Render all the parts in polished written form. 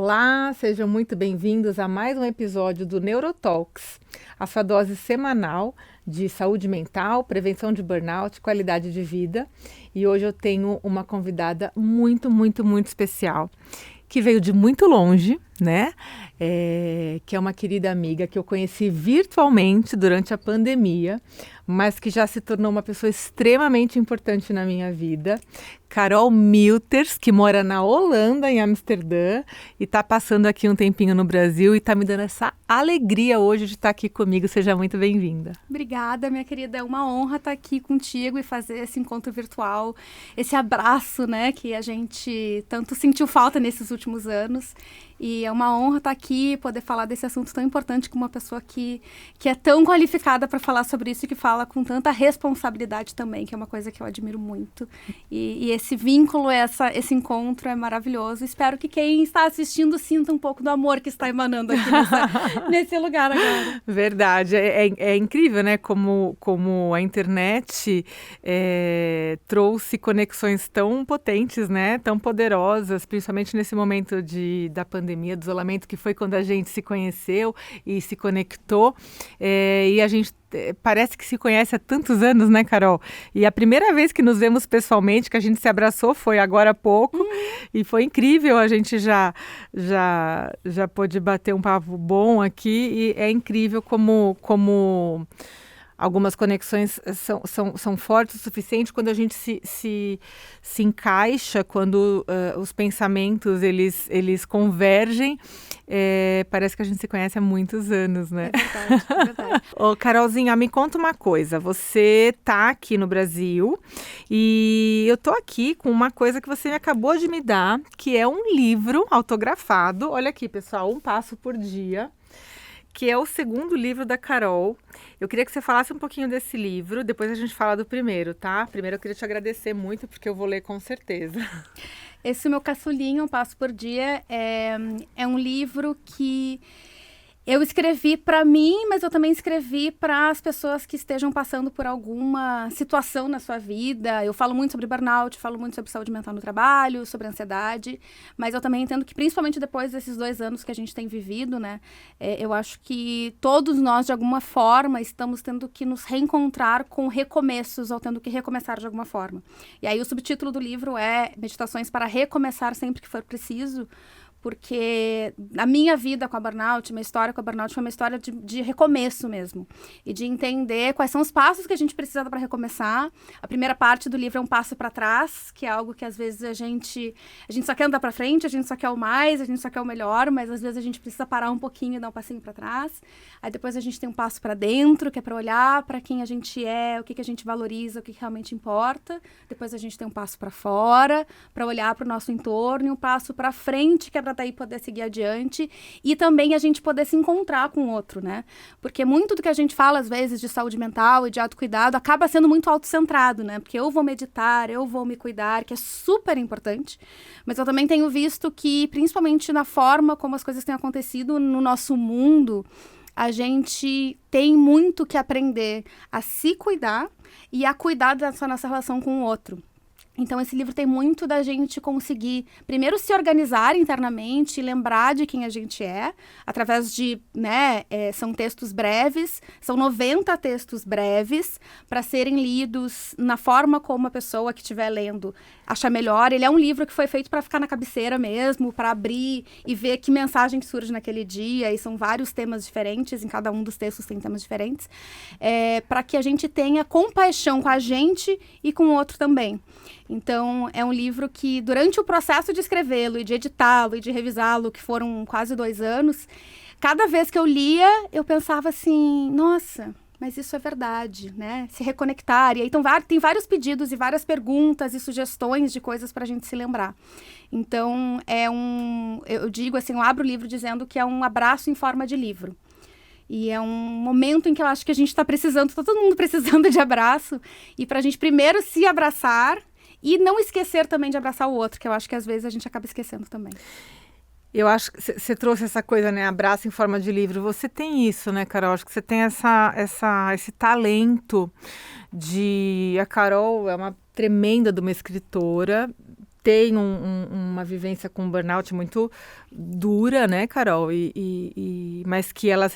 Olá, sejam muito bem-vindos a mais um episódio do Neurotalks, a sua dose semanal de saúde mental, prevenção de burnout, qualidade de vida. E hoje eu tenho uma convidada muito especial, que veio de muito longe, né? Que é uma querida amiga que eu conheci virtualmente durante a pandemia, mas que já se tornou uma pessoa extremamente importante na minha vida. Carol Milters, que mora na Holanda, em Amsterdã, e está passando aqui um tempinho no Brasil e está me dando essa alegria hoje de estar aqui comigo. Seja muito bem-vinda. Obrigada, minha querida. É uma honra estar aqui contigo e fazer esse encontro virtual, esse abraço, né, que a gente tanto sentiu falta nesses últimos anos. E é uma honra estar aqui, poder falar desse assunto tão importante com uma pessoa que é tão qualificada para falar sobre isso e que fala com tanta responsabilidade também, que é uma coisa que eu admiro muito. E esse vínculo, esse encontro é maravilhoso. Espero que quem está assistindo sinta um pouco do amor que está emanando aqui nesse lugar agora. Verdade. É incrível, né? Como a internet trouxe conexões tão potentes, né? Tão poderosas, principalmente nesse momento da pandemia, do isolamento, que foi quando a gente se conheceu e se conectou. E a gente parece que se conhece há tantos anos, né, Carol? E a primeira vez que nos vemos pessoalmente, que a gente se abraçou, foi agora há pouco. E foi incrível, a gente já pôde bater um papo bom aqui. E é incrível como algumas conexões são fortes o suficiente quando a gente se encaixa, quando os pensamentos eles convergem. Parece que a gente se conhece há muitos anos, né? É verdade. Ô, Carolzinha, me conta uma coisa. Você tá aqui no Brasil e eu tô aqui com uma coisa que você acabou de me dar, que é um livro autografado. Olha aqui, pessoal, Um Passo por Dia, que é o segundo livro da Carol. Eu queria que você falasse um pouquinho desse livro, depois a gente fala do primeiro, tá? Primeiro eu queria te agradecer muito, porque eu vou ler com certeza. Esse meu caçulinho, Um Passo por Dia, é um livro que eu escrevi para mim, mas eu também escrevi para as pessoas que estejam passando por alguma situação na sua vida. Eu falo muito sobre burnout, falo muito sobre saúde mental no trabalho, sobre ansiedade, mas eu também entendo que, principalmente depois desses 2 anos que a gente tem vivido, né, eu acho que todos nós, de alguma forma, estamos tendo que nos reencontrar com recomeços ou tendo que recomeçar de alguma forma. E aí o subtítulo do livro é Meditações para Recomeçar Sempre que For Preciso, porque a minha vida com a burnout, minha história com a burnout foi uma história de recomeço mesmo. E de entender quais são os passos que a gente precisa para recomeçar. A primeira parte do livro é um passo para trás, que é algo que às vezes a gente só quer andar para frente, a gente só quer o mais, a gente só quer o melhor, mas às vezes a gente precisa parar um pouquinho e dar um passinho para trás. Aí depois a gente tem um passo para dentro, que é para olhar para quem a gente é, o que a gente valoriza, o que realmente importa. Depois a gente tem um passo para fora, para olhar para o nosso entorno, e um passo para frente, que é para daí poder seguir adiante, e também a gente poder se encontrar com o outro, né? Porque muito do que a gente fala, às vezes, de saúde mental e de autocuidado, acaba sendo muito autocentrado, né? Porque eu vou meditar, eu vou me cuidar, que é super importante, mas eu também tenho visto que, principalmente na forma como as coisas têm acontecido no nosso mundo, a gente tem muito que aprender a se cuidar e a cuidar da nossa relação com o outro. Então, esse livro tem muito da gente conseguir, primeiro, se organizar internamente e lembrar de quem a gente é, através de, né, são textos breves, são 90 textos breves, para serem lidos na forma como a pessoa que estiver lendo achar melhor. Ele é um livro que foi feito para ficar na cabeceira mesmo, para abrir e ver que mensagem que surge naquele dia, e são vários temas diferentes, em cada um dos textos tem temas diferentes, para que a gente tenha compaixão com a gente e com o outro também. Então, é um livro que, durante o processo de escrevê-lo e de editá-lo e de revisá-lo, que foram quase 2 anos, cada vez que eu lia, eu pensava assim, nossa, mas isso é verdade, né? Se reconectar. E aí tem vários pedidos e várias perguntas e sugestões de coisas para a gente se lembrar. Então, eu digo assim, eu abro o livro dizendo que é um abraço em forma de livro. E é um momento em que eu acho que a gente está precisando, tá todo mundo precisando de abraço, e para a gente primeiro se abraçar e não esquecer também de abraçar o outro, que eu acho que às vezes a gente acaba esquecendo também. Eu acho que você trouxe essa coisa, né? Abraço em forma de livro. Você tem isso, né, Carol? Acho que você tem esse talento de... A Carol é uma tremenda de uma escritora, tem uma vivência com burnout muito dura, né, Carol? Mas que ela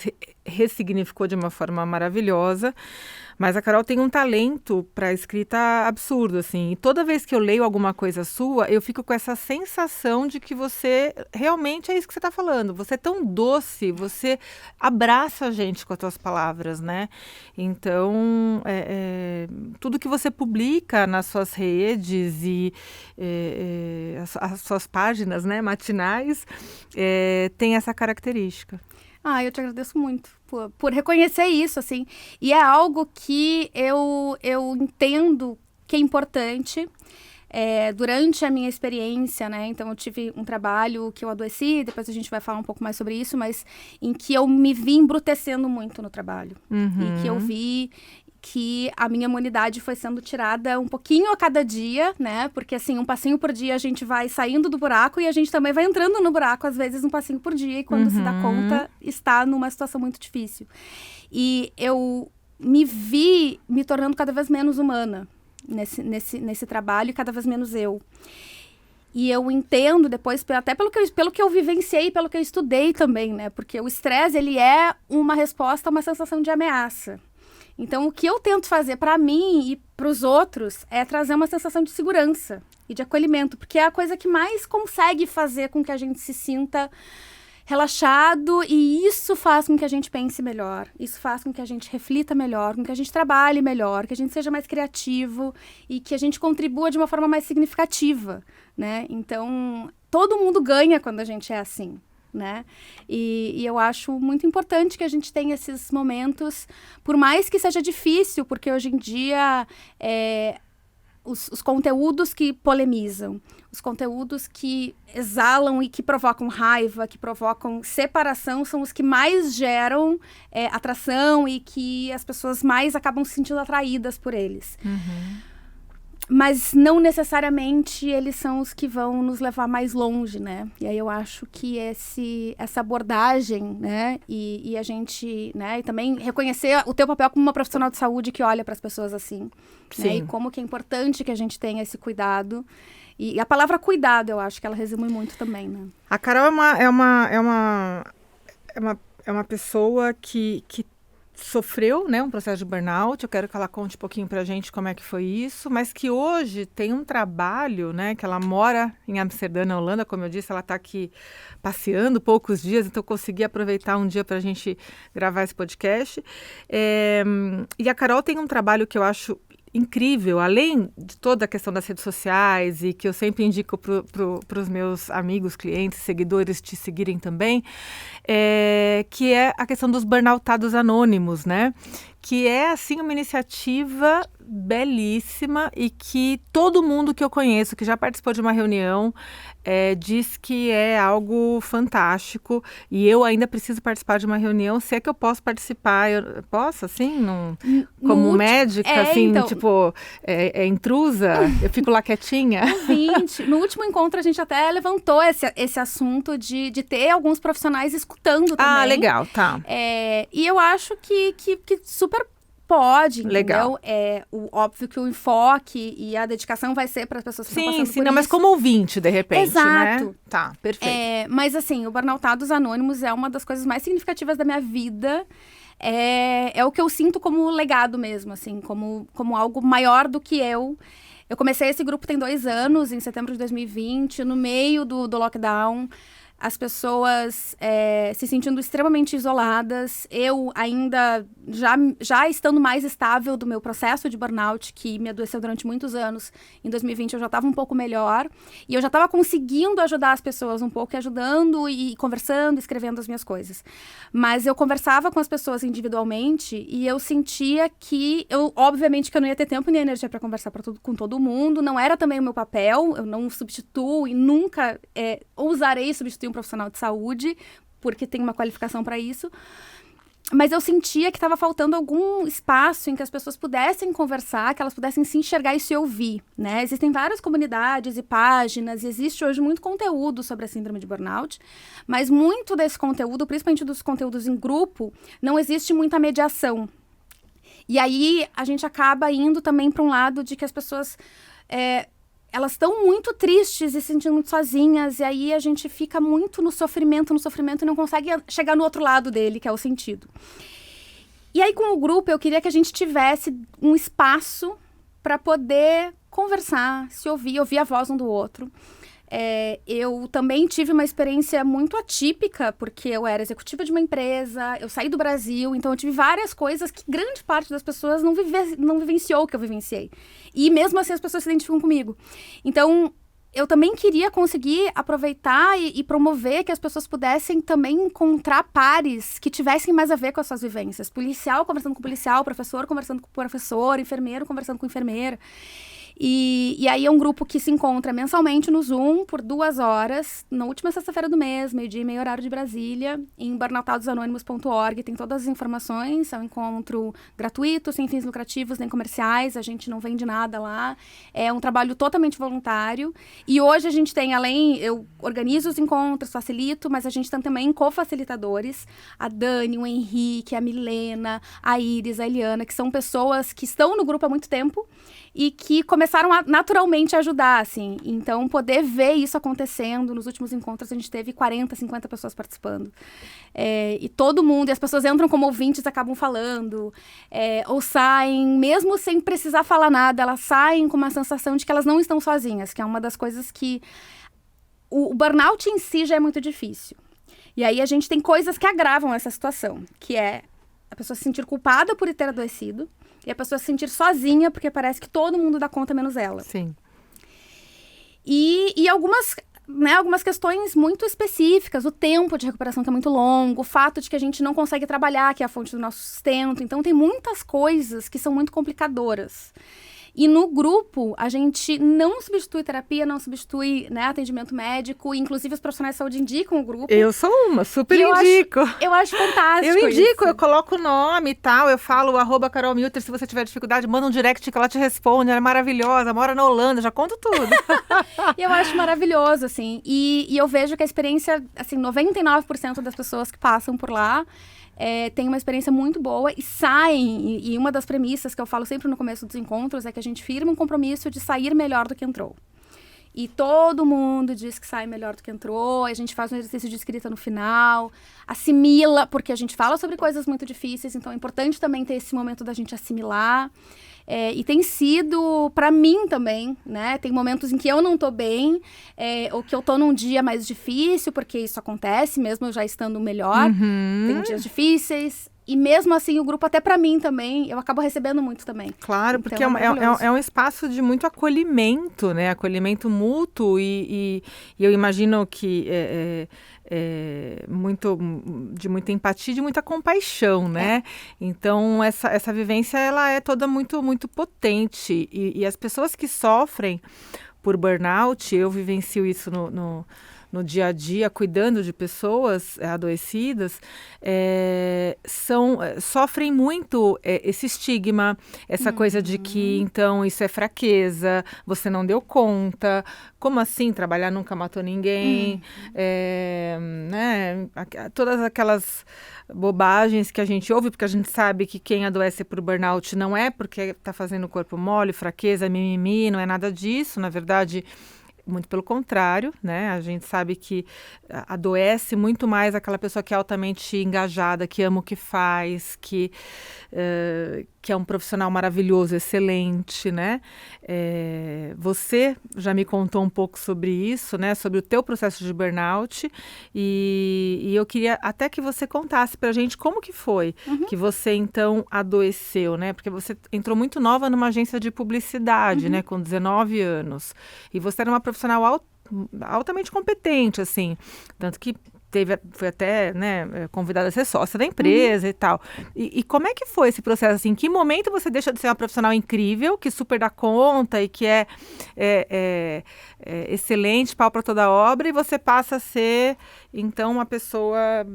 ressignificou de uma forma maravilhosa. Mas a Carol tem um talento para escrita absurdo, assim. E toda vez que eu leio alguma coisa sua, eu fico com essa sensação de que você realmente é isso que você está falando. Você é tão doce, você abraça a gente com as suas palavras, né? Então, tudo que você publica nas suas redes e as suas páginas, né, matinais, tem essa característica. Eu te agradeço muito por reconhecer isso, assim. E é algo que eu entendo que é importante. Durante a minha experiência, né? Então, eu tive um trabalho que eu adoeci, depois a gente vai falar um pouco mais sobre isso, mas em que eu me vi embrutecendo muito no trabalho. E que eu vi que a minha imunidade foi sendo tirada um pouquinho a cada dia, né? Porque, assim, um passinho por dia a gente vai saindo do buraco e a gente também vai entrando no buraco, às vezes, um passinho por dia. E quando se dá conta, está numa situação muito difícil. E eu me vi me tornando cada vez menos humana nesse trabalho e cada vez menos eu. E eu entendo depois, até pelo que eu vivenciei, pelo que eu estudei também, né? Porque o estresse, ele é uma resposta a uma sensação de ameaça. Então, o que eu tento fazer para mim e para os outros é trazer uma sensação de segurança e de acolhimento, porque é a coisa que mais consegue fazer com que a gente se sinta relaxado, e isso faz com que a gente pense melhor, isso faz com que a gente reflita melhor, com que a gente trabalhe melhor, que a gente seja mais criativo e que a gente contribua de uma forma mais significativa, né? Então, todo mundo ganha quando a gente é assim. Né? E eu acho muito importante que a gente tenha esses momentos, por mais que seja difícil, porque hoje em dia os conteúdos que polemizam, os conteúdos que exalam e que provocam raiva, que provocam separação, são os que mais geram atração e que as pessoas mais acabam se sentindo atraídas por eles. Mas não necessariamente eles são os que vão nos levar mais longe, né? E aí eu acho que essa abordagem, né? E a gente, né? E também reconhecer o teu papel como uma profissional de saúde que olha para as pessoas assim. Sim. Né? E como que é importante que a gente tenha esse cuidado. E a palavra cuidado, eu acho que ela resume muito também, né? A Carol é uma pessoa que sofreu, né, um processo de burnout. Eu quero que ela conte um pouquinho pra gente como é que foi isso, mas que hoje tem um trabalho, né, que ela mora em Amsterdã, na Holanda, como eu disse, ela tá aqui passeando poucos dias, então eu consegui aproveitar um dia pra gente gravar esse podcast. E a Carol tem um trabalho que eu acho incrível, além de toda a questão das redes sociais e que eu sempre indico para os meus amigos, clientes, seguidores te seguirem também, que é a questão dos burnoutados anônimos, né? Que é, assim, uma iniciativa belíssima e que todo mundo que eu conheço, que já participou de uma reunião, diz que é algo fantástico. E eu ainda preciso participar de uma reunião. Se é que eu posso participar, eu posso, assim, como médica, assim, então, tipo, intrusa? Eu fico lá quietinha? No último encontro, a gente até levantou esse assunto de ter alguns profissionais escutando também. Ah, legal, tá. E eu acho que super pode, entendeu? Legal. Óbvio que o enfoque e a dedicação vai ser para as pessoas que estão passando por isso. Mas como ouvinte, de repente, exato, né? Tá, perfeito. Mas assim, o Burnoutados Anônimos é uma das coisas mais significativas da minha vida. É o que eu sinto como legado mesmo, assim, como algo maior do que eu. Eu comecei esse grupo tem 2 anos, em setembro de 2020, no meio do lockdown. As pessoas se sentindo extremamente isoladas. Eu ainda, já estando mais estável do meu processo de burnout, que me adoeceu durante muitos anos, em 2020 eu já estava um pouco melhor. E eu já estava conseguindo ajudar as pessoas um pouco, ajudando e conversando, escrevendo as minhas coisas. Mas eu conversava com as pessoas individualmente e eu sentia que, obviamente que eu não ia ter tempo nem energia para conversar com todo mundo. Não era também o meu papel, eu não substituo e nunca ousarei substituir um profissional de saúde, porque tem uma qualificação para isso. Mas eu sentia que estava faltando algum espaço em que as pessoas pudessem conversar, que elas pudessem se enxergar e se ouvir, né? Existem várias comunidades e páginas, e existe hoje muito conteúdo sobre a síndrome de burnout, mas muito desse conteúdo, principalmente dos conteúdos em grupo, não existe muita mediação. E aí a gente acaba indo também para um lado de que as pessoas elas estão muito tristes e se sentindo muito sozinhas, e aí a gente fica muito no sofrimento, e não consegue chegar no outro lado dele, que é o sentido. E aí, com o grupo, eu queria que a gente tivesse um espaço para poder conversar, se ouvir a voz um do outro. Eu também tive uma experiência muito atípica, porque eu era executiva de uma empresa, eu saí do Brasil, então eu tive várias coisas que grande parte das pessoas não vivenciou o que eu vivenciei. E mesmo assim as pessoas se identificam comigo. Então, eu também queria conseguir aproveitar e promover que as pessoas pudessem também encontrar pares que tivessem mais a ver com as suas vivências. Policial conversando com policial, professor conversando com professor, enfermeiro conversando com enfermeira. E aí é um grupo que se encontra mensalmente no Zoom por 2 horas, na última sexta-feira do mês, meio-dia e meio, horário de Brasília, em burnoutautosanônimos.org. Tem todas as informações, é um encontro gratuito, sem fins lucrativos nem comerciais, a gente não vende nada lá. É um trabalho totalmente voluntário. E hoje a gente tem, eu organizo os encontros, facilito, mas a gente tem também co-facilitadores, a Dani, o Henrique, a Milena, a Iris, a Eliana, que são pessoas que estão no grupo há muito tempo e que começaram a naturalmente ajudar, assim. Então, poder ver isso acontecendo, nos últimos encontros a gente teve 40, 50 pessoas participando. E todo mundo, e as pessoas entram como ouvintes, acabam falando, ou saem, mesmo sem precisar falar nada, elas saem com uma sensação de que elas não estão sozinhas, que é uma das coisas que... O burnout em si já é muito difícil. E aí a gente tem coisas que agravam essa situação, que é a pessoa se sentir culpada por ter adoecido, e a pessoa se sentir sozinha, porque parece que todo mundo dá conta, menos ela. Sim. E algumas questões muito específicas, o tempo de recuperação que é muito longo, o fato de que a gente não consegue trabalhar, que é a fonte do nosso sustento. Então, tem muitas coisas que são muito complicadoras. E no grupo, a gente não substitui terapia, não substitui, atendimento médico. Inclusive, os profissionais de saúde indicam o grupo. Eu sou super indico. Eu acho fantástico. Eu indico, isso. Eu coloco o nome e tal. Eu falo @Carol Milter. Se você tiver dificuldade, manda um direct que ela te responde. Ela é maravilhosa, mora na Holanda, já conto tudo. Eu acho maravilhoso, assim. E eu vejo que a experiência, assim, 99% das pessoas que passam por lá tem uma experiência muito boa e saem. E uma das premissas que eu falo sempre no começo dos encontros é que a gente firma um compromisso de sair melhor do que entrou. E todo mundo diz que sai melhor do que entrou, a gente faz um exercício de escrita no final, assimila, porque a gente fala sobre coisas muito difíceis, então é importante também ter esse momento da gente assimilar. E tem sido, para mim também, tem momentos em que eu não tô bem, ou que eu tô num dia mais difícil, porque isso acontece, mesmo eu já estando melhor. Tem dias difíceis. E mesmo assim, o grupo, até para mim também, eu acabo recebendo muito também. Claro, então, porque é um espaço de muito acolhimento, acolhimento mútuo e eu imagino que de muita empatia, de muita compaixão, Então, essa vivência, ela é toda muito, muito potente. E as pessoas que sofrem por burnout, eu vivencio isso no dia a dia, cuidando de pessoas adoecidas, sofrem muito esse estigma, essa coisa de que, então, isso é fraqueza, você não deu conta, como assim trabalhar nunca matou ninguém, todas aquelas bobagens que a gente ouve, porque a gente sabe que quem adoece por burnout não é porque está fazendo o corpo mole, fraqueza, mimimi, não é nada disso, na verdade... Muito pelo contrário, A gente sabe que adoece muito mais aquela pessoa que é altamente engajada, que ama o que faz, que é um profissional maravilhoso, excelente, Você já me contou um pouco sobre isso, sobre o teu processo de burnout e eu queria até que você contasse pra gente como que foi que você, então, adoeceu, Porque você entrou muito nova numa agência de publicidade, com 19 anos. E você era uma profissional altamente competente, assim. Tanto que foi até convidada a ser sócia da empresa e tal. E como é que foi esse processo? Assim, em que momento você deixa de ser uma profissional incrível, que super dá conta e que é excelente, pau para toda obra, e você passa a ser, então, uma pessoa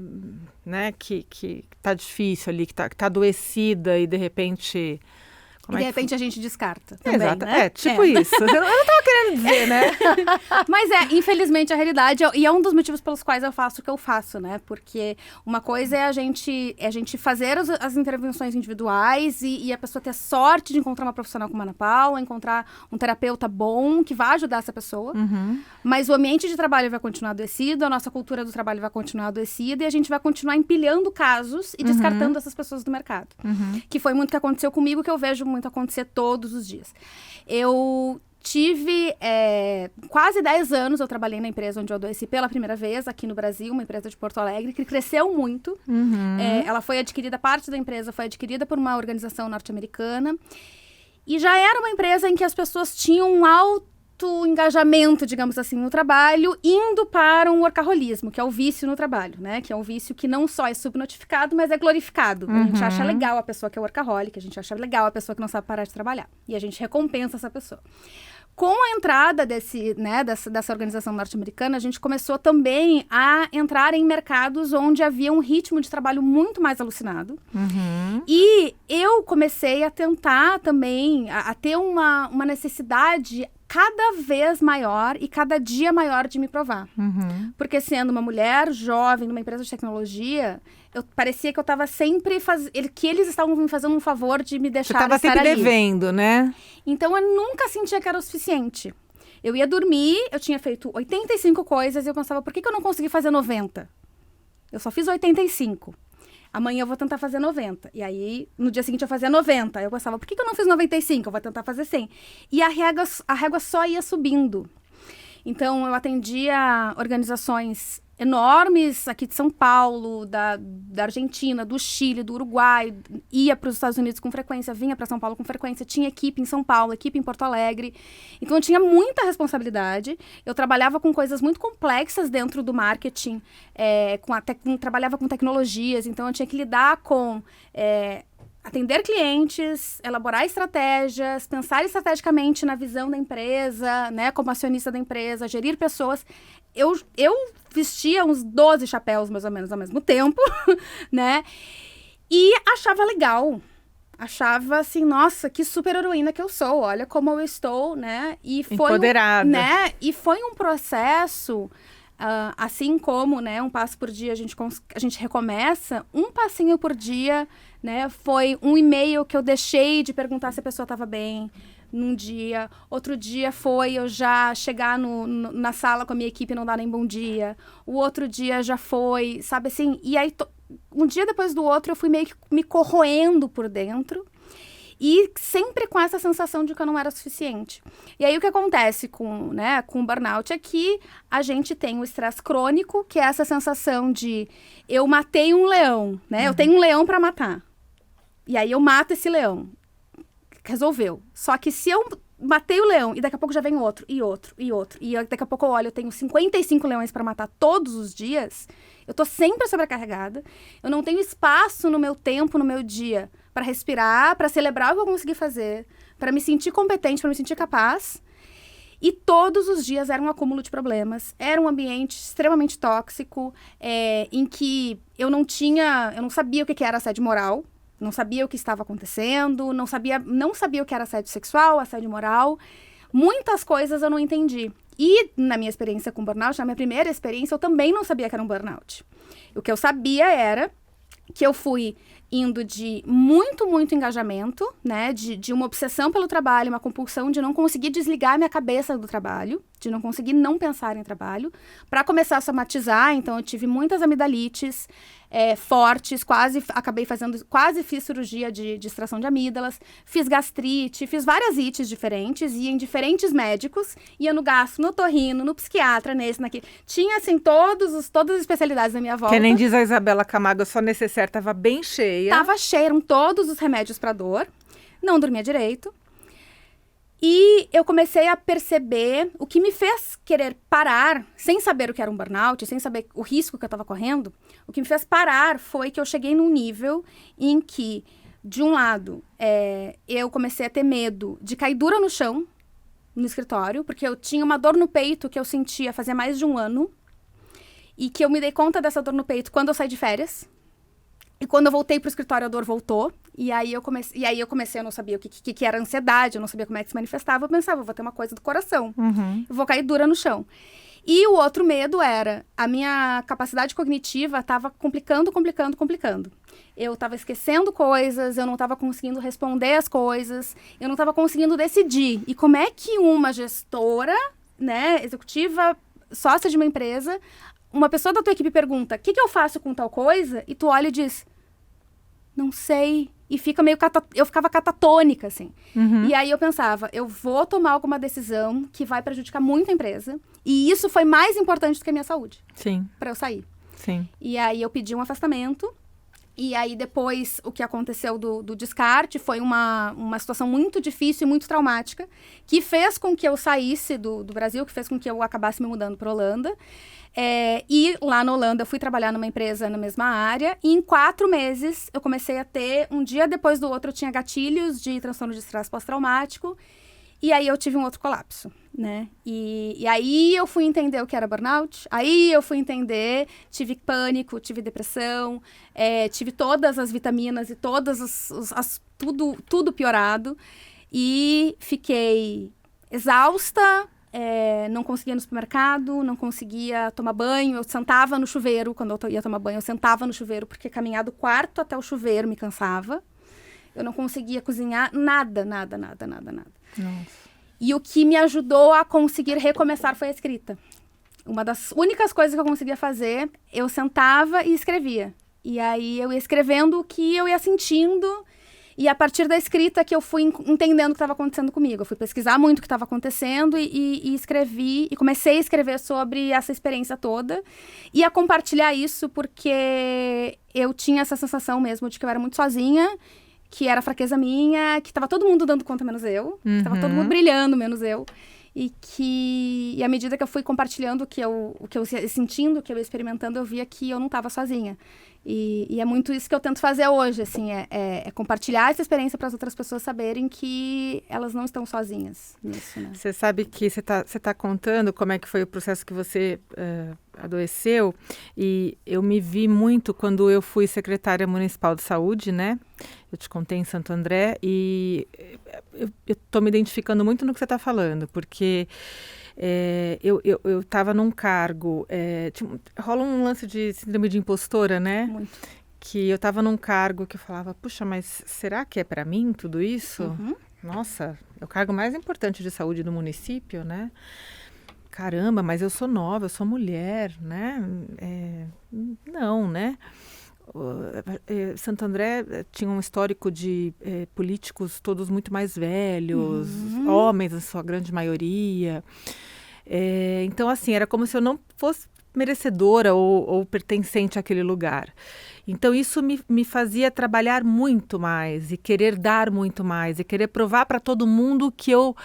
que tá difícil ali, que tá adoecida e, de repente... E de repente a gente descarta também, Exato, né? tipo isso. Eu não tava querendo dizer, né? Mas infelizmente, a realidade, e é um dos motivos pelos quais eu faço o que eu faço, né? Porque uma coisa é a gente fazer as intervenções individuais e a pessoa ter sorte de encontrar uma profissional como a Ana Paula, encontrar um terapeuta bom que vai ajudar essa pessoa. Mas o ambiente de trabalho vai continuar adoecido, a nossa cultura do trabalho vai continuar adoecida e a gente vai continuar empilhando casos e descartando essas pessoas do mercado. Que foi muito o que aconteceu comigo, que eu vejo muito acontecer todos os dias. Eu tive quase 10 anos, eu trabalhei na empresa onde eu adoeci pela primeira vez, aqui no Brasil, uma empresa de Porto Alegre, que cresceu muito. Ela foi adquirida, parte da empresa foi adquirida por uma organização norte-americana. E já era uma empresa em que as pessoas tinham um alto engajamento, digamos assim, no trabalho, indo para um workaholismo, que é o vício no trabalho, né? Que é um vício que não só é subnotificado, mas é glorificado. A gente acha legal a pessoa que é workaholic, a gente acha legal a pessoa que não sabe parar de trabalhar. E a gente recompensa essa pessoa. Com a entrada dessa organização norte-americana, a gente começou também a entrar em mercados onde havia um ritmo de trabalho muito mais alucinado. E eu comecei a tentar também, a ter uma necessidade cada vez maior e cada dia maior de me provar. Porque sendo uma mulher jovem numa empresa de tecnologia, parecia que eu estava sempre que eles estavam me fazendo um favor de me deixar estar ali. Você estava sempre devendo, né? Então eu nunca sentia que era o suficiente. Eu ia dormir, eu tinha feito 85 coisas e eu pensava, por que eu não consegui fazer 90? Eu só fiz 85. Amanhã eu vou tentar fazer 90. E aí, no dia seguinte, eu fazia 90. Eu pensava, por que eu não fiz 95? Eu vou tentar fazer 100. E a régua só ia subindo. Então, eu atendia organizações enormes aqui de São Paulo, da Argentina, do Chile, do Uruguai, ia para os Estados Unidos com frequência, vinha para São Paulo com frequência, tinha equipe em São Paulo, equipe em Porto Alegre. Então, eu tinha muita responsabilidade. Eu trabalhava com coisas muito complexas dentro do marketing, trabalhava com tecnologias, então eu tinha que lidar com atender clientes, elaborar estratégias, pensar estrategicamente na visão da empresa, né, como acionista da empresa, gerir pessoas. Eu vestia uns 12 chapéus, mais ou menos, ao mesmo tempo, né? E achava legal. Achava assim, nossa, que super heroína que eu sou. Olha como eu estou, né? E foi empoderada. Né? E foi um processo, assim como, né, um passo por dia a gente recomeça, um passinho por dia, né? Foi um e-mail que eu deixei de perguntar se a pessoa estava bem num dia. Outro dia foi eu já chegar na sala com a minha equipe e não dar nem bom dia. O outro dia já foi, sabe assim? E aí, um dia depois do outro, eu fui meio que me corroendo por dentro. E sempre com essa sensação de que eu não era suficiente. E aí, o que acontece com o burnout é que a gente tem o estresse crônico, que é essa sensação de eu matei um leão, né? Eu tenho um leão para matar. E aí, eu mato esse leão. Resolveu. Só que se eu matei o leão e daqui a pouco já vem outro, e outro, e outro, e daqui a pouco eu olho, eu tenho 55 leões para matar todos os dias, eu tô sempre sobrecarregada, eu não tenho espaço no meu tempo, no meu dia, para respirar, para celebrar o que eu consegui fazer, para me sentir competente, para me sentir capaz. E todos os dias era um acúmulo de problemas, era um ambiente extremamente tóxico, em que eu não sabia o que era assédio moral. Não sabia o que estava acontecendo, não sabia o que era assédio sexual, assédio moral. Muitas coisas eu não entendi. E na minha experiência com burnout, na minha primeira experiência, eu também não sabia que era um burnout. O que eu sabia era que eu fui indo de muito, muito engajamento, né? De uma obsessão pelo trabalho, uma compulsão de não conseguir desligar minha cabeça do trabalho, de não conseguir não pensar em trabalho, para começar a somatizar. Então, eu tive muitas amidalites fortes, quase fiz cirurgia de extração de amígdalas, fiz gastrite, fiz várias ites diferentes, ia em diferentes médicos, ia no gastro, no otorrino, no psiquiatra, nesse, naquele. Tinha, assim, todas as especialidades da minha volta. Que nem diz a Isabela Camargo, a sua necessaire estava bem cheia. Tava cheia, eram todos os remédios para dor, não dormia direito. E eu comecei a perceber o que me fez querer parar, sem saber o que era um burnout, sem saber o risco que eu estava correndo. O que me fez parar foi que eu cheguei num nível em que, de um lado, eu comecei a ter medo de cair dura no chão, no escritório, porque eu tinha uma dor no peito que eu sentia fazia mais de um ano, e que eu me dei conta dessa dor no peito quando eu saí de férias. E quando eu voltei pro escritório, a dor voltou. E aí eu comecei, eu não sabia o que era ansiedade, eu não sabia como é que se manifestava. Eu pensava, eu vou ter uma coisa do coração. Eu vou cair dura no chão. E o outro medo era, a minha capacidade cognitiva estava complicando. Eu estava esquecendo coisas, eu não estava conseguindo responder as coisas, eu não estava conseguindo decidir. E como é que uma gestora, né, executiva, sócia de uma empresa, uma pessoa da tua equipe pergunta, o que eu faço com tal coisa? E tu olha e diz, não sei. E fica meio eu ficava catatônica, assim. E aí eu pensava, eu vou tomar alguma decisão que vai prejudicar muito a empresa. E isso foi mais importante do que a minha saúde. Sim. Pra eu sair. Sim. E aí eu pedi um afastamento. E aí depois o que aconteceu do descarte foi uma situação muito difícil e muito traumática. Que fez com que eu saísse do Brasil, que fez com que eu acabasse me mudando pra Holanda. E lá na Holanda eu fui trabalhar numa empresa na mesma área e em 4 meses eu comecei a ter, um dia depois do outro eu tinha gatilhos de transtorno de estresse pós-traumático e aí eu tive um outro colapso, né? E aí eu fui entender o que era burnout, aí eu fui entender, tive pânico, tive depressão, tive todas as vitaminas e todas tudo piorado e fiquei exausta. Não conseguia ir no supermercado, não conseguia tomar banho. Eu sentava no chuveiro, quando eu ia tomar banho, eu sentava no chuveiro, porque caminhar do quarto até o chuveiro me cansava. Eu não conseguia cozinhar, nada. Nossa. E o que me ajudou a conseguir recomeçar foi a escrita. Uma das únicas coisas que eu conseguia fazer, eu sentava e escrevia. E aí eu ia escrevendo o que eu ia sentindo. E a partir da escrita que eu fui entendendo o que estava acontecendo comigo. Eu fui pesquisar muito o que estava acontecendo e escrevi. E comecei a escrever sobre essa experiência toda. E a compartilhar isso porque eu tinha essa sensação mesmo de que eu era muito sozinha. Que era fraqueza minha. Que estava todo mundo dando conta menos eu. Que estava todo mundo brilhando menos eu. E à medida que eu fui compartilhando o que eu ia sentindo, o que eu ia experimentando, eu via que eu não estava sozinha. E é muito isso que eu tento fazer hoje, assim, é compartilhar essa experiência para as outras pessoas saberem que elas não estão sozinhas nisso, né? Você sabe que você tá contando como é que foi o processo que você adoeceu, e eu me vi muito quando eu fui secretária municipal de saúde, né? Eu te contei em Santo André, e eu tô me identificando muito no que você está falando, porque eu estava num cargo, rola um lance de síndrome de impostora, né? Muito. Que eu estava num cargo que eu falava, puxa, mas será que é para mim tudo isso? Uhum. Nossa, é o cargo mais importante de saúde do município, né? Caramba, mas eu sou nova, eu sou mulher, né? Não, né? Santo André tinha um histórico de políticos todos muito mais velhos, homens, na sua grande maioria. Então, assim, era como se eu não fosse merecedora ou pertencente àquele lugar. Então, isso me fazia trabalhar muito mais e querer dar muito mais e querer provar para todo mundo que eu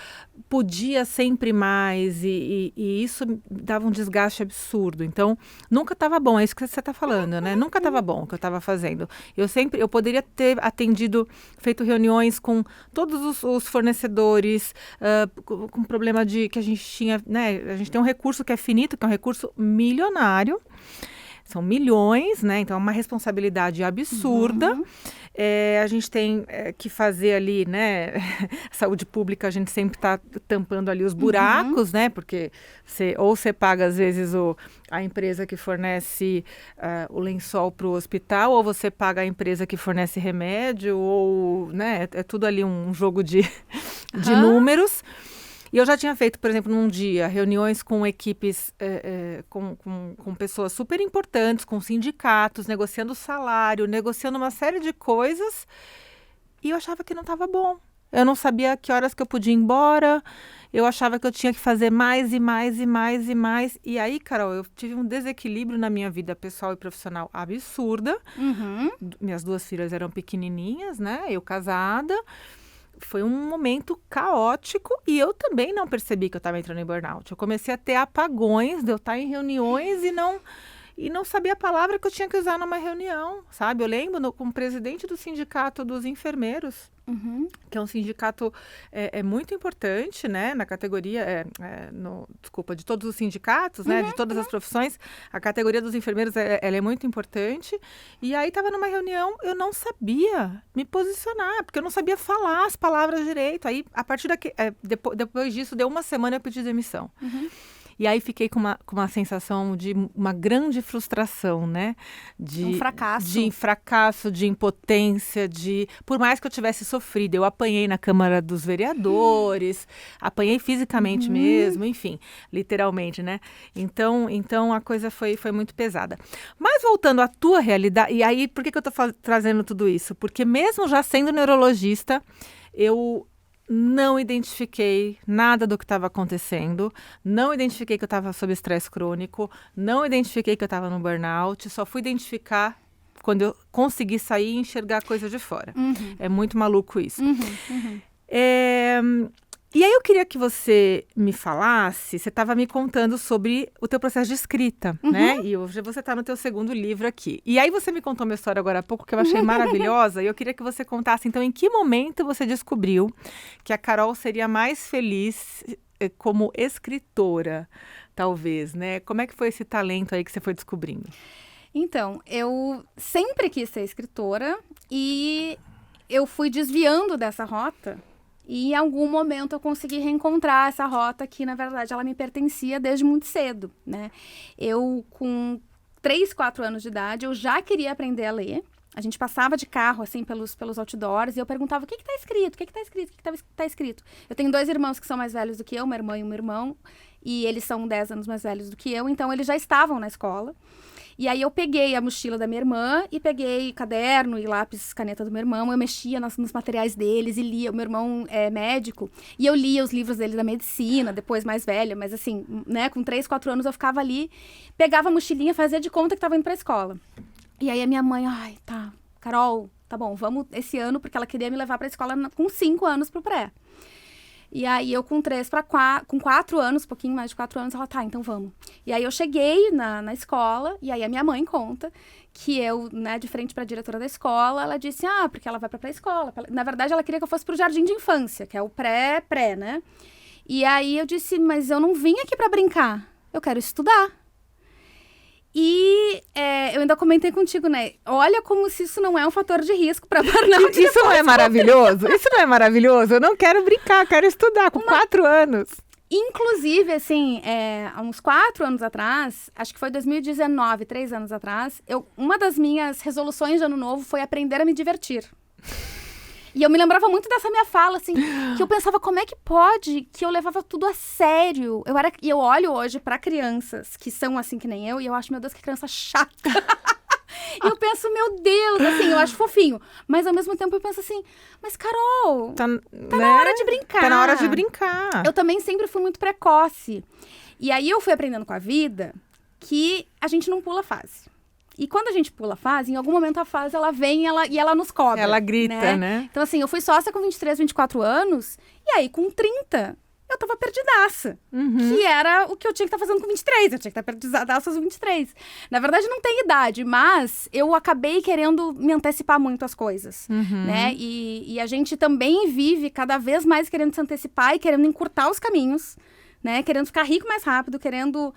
podia sempre mais e isso dava um desgaste absurdo. Então, nunca estava bom, é isso que você está falando, né? Nunca estava bom o que eu estava fazendo. Eu poderia ter atendido, feito reuniões com todos os fornecedores, com problema que a gente tinha, né? A gente tem um recurso que é finito, que é um recurso milionário. São milhões, né? Então é uma responsabilidade absurda. A gente tem que fazer ali, né? Saúde pública, a gente sempre está tampando ali os buracos, né? Porque você paga, às vezes, a empresa que fornece o lençol para o hospital, ou você paga a empresa que fornece remédio, ou, né? É tudo ali um jogo de números. E eu já tinha feito, por exemplo, num dia, reuniões com equipes, com pessoas super importantes, com sindicatos, negociando salário, negociando uma série de coisas, e eu achava que não estava bom. Eu não sabia que horas que eu podia ir embora, eu achava que eu tinha que fazer mais e mais e mais e mais. E aí, Carol, eu tive um desequilíbrio na minha vida pessoal e profissional absurda. Minhas 2 filhas eram pequenininhas, né? Eu casada. Foi um momento caótico e eu também não percebi que eu estava entrando em burnout. Eu comecei a ter apagões de eu estar em reuniões e não sabia a palavra que eu tinha que usar numa reunião, sabe? Eu lembro como presidente do sindicato dos enfermeiros, que é um sindicato muito importante, né? Na categoria, desculpa, de todos os sindicatos, né? De todas as profissões, a categoria dos enfermeiros ela é muito importante. E aí estava numa reunião, eu não sabia me posicionar, porque eu não sabia falar as palavras direito. Aí, a partir depois disso, deu uma semana eu pedi demissão. E aí fiquei com uma sensação de uma grande frustração, né? Um fracasso. De fracasso, de impotência, por mais que eu tivesse sofrido, eu apanhei na Câmara dos Vereadores, apanhei fisicamente mesmo, enfim, literalmente, né? Então a coisa foi muito pesada. Mas voltando à tua realidade, e aí por que eu tô trazendo tudo isso? Porque mesmo já sendo neurologista, eu não identifiquei nada do que estava acontecendo, não identifiquei que eu estava sob estresse crônico, não identifiquei que eu estava no burnout, só fui identificar quando eu consegui sair e enxergar a coisa de fora. É muito maluco isso. E aí eu queria que você me falasse, você estava me contando sobre o teu processo de escrita, né? E hoje você está no teu segundo livro aqui. E aí você me contou uma história agora há pouco que eu achei maravilhosa, e eu queria que você contasse, então, em que momento você descobriu que a Carol seria mais feliz como escritora, talvez, né? Como é que foi esse talento aí que você foi descobrindo? Então, eu sempre quis ser escritora e eu fui desviando dessa rota. E em algum momento eu consegui reencontrar essa rota que, na verdade, ela me pertencia desde muito cedo, né? Eu, com 3, 4 anos de idade, eu já queria aprender a ler. A gente passava de carro, assim, pelos outdoors, e eu perguntava, o que está escrito? O que está escrito? O que está escrito? Eu tenho 2 irmãos que são mais velhos do que eu, uma irmã e um irmão, e eles são 10 anos mais velhos do que eu, então eles já estavam na escola. E aí eu peguei a mochila da minha irmã e peguei caderno e lápis, caneta do meu irmão. Eu mexia nos materiais deles e lia. O meu irmão é médico e eu lia os livros dele da medicina, depois mais velha. Mas assim, né, com 3, 4 anos eu ficava ali, pegava a mochilinha, fazia de conta que estava indo pra escola. E aí a minha mãe, tá, Carol, tá bom, vamos esse ano, porque ela queria me levar pra escola com 5 anos pro pré. E aí eu com 4 anos, um pouquinho mais de 4 anos, ela, tá, então vamos. E aí eu cheguei na escola, e aí a minha mãe conta que eu, né, de frente pra diretora da escola, ela disse, porque ela vai pra pré-escola. Na verdade, ela queria que eu fosse pro jardim de infância, que é o pré, né? E aí eu disse, mas eu não vim aqui pra brincar, eu quero estudar. E eu ainda comentei contigo, né? Olha como se isso não é um fator de risco para burnout. Isso não é maravilhoso? Isso não é maravilhoso? Eu não quero brincar, quero estudar com 4 anos. Inclusive, assim, há uns 4 anos atrás, acho que foi 2019, 3 anos atrás, uma das minhas resoluções de ano novo foi aprender a me divertir. E eu me lembrava muito dessa minha fala, assim, que eu pensava, como é que pode que eu levava tudo a sério? E eu olho hoje pra crianças que são assim que nem eu, e eu acho, meu Deus, que criança chata. E eu penso, meu Deus, assim, eu acho fofinho. Mas ao mesmo tempo eu penso assim, mas Carol, tá né? Na hora de brincar. Tá na hora de brincar. Eu também sempre fui muito precoce. E aí eu fui aprendendo com a vida que a gente não pula fase. E quando a gente pula a fase, em algum momento a fase, ela vem e ela nos cobra. Ela grita, né? Então, assim, eu fui sócia com 23, 24 anos, e aí com 30, eu tava perdidaça. Que era o que eu tinha que estar fazendo com 23. Eu tinha que estar perdidaça aos 23. Na verdade, não tem idade, mas eu acabei querendo me antecipar muito às coisas, né? E a gente também vive cada vez mais querendo se antecipar e querendo encurtar os caminhos, né? Querendo ficar rico mais rápido, querendo,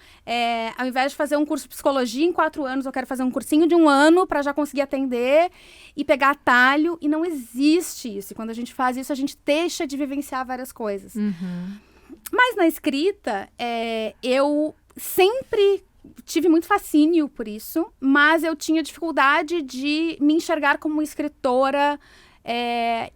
ao invés de fazer um curso de psicologia em 4 anos, eu quero fazer um cursinho de 1 ano para já conseguir atender e pegar atalho. E não existe isso. E quando a gente faz isso, a gente deixa de vivenciar várias coisas. Mas na escrita, eu sempre tive muito fascínio por isso, mas eu tinha dificuldade de me enxergar como escritora,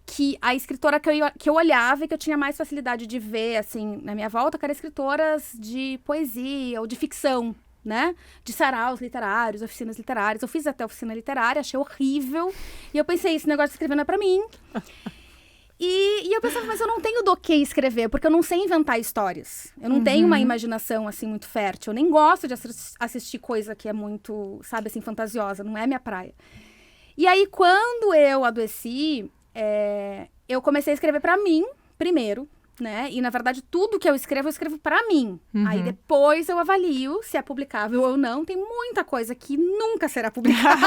que a escritora que eu olhava e que eu tinha mais facilidade de ver, assim, na minha volta, que eram escritoras de poesia ou de ficção, né? De saraus literários, oficinas literárias. Eu fiz até oficina literária, achei horrível. E eu pensei, esse negócio de escrever não é pra mim. E eu pensava, mas eu não tenho do que escrever, porque eu não sei inventar histórias. Eu não tenho uma imaginação, assim, muito fértil. Eu nem gosto de assistir coisa que é muito, sabe, assim, fantasiosa. Não é minha praia. E aí, quando eu adoeci, eu comecei a escrever pra mim, primeiro, né? E, na verdade, tudo que eu escrevo pra mim. Aí, depois, eu avalio se é publicável ou não. Tem muita coisa que nunca será publicada.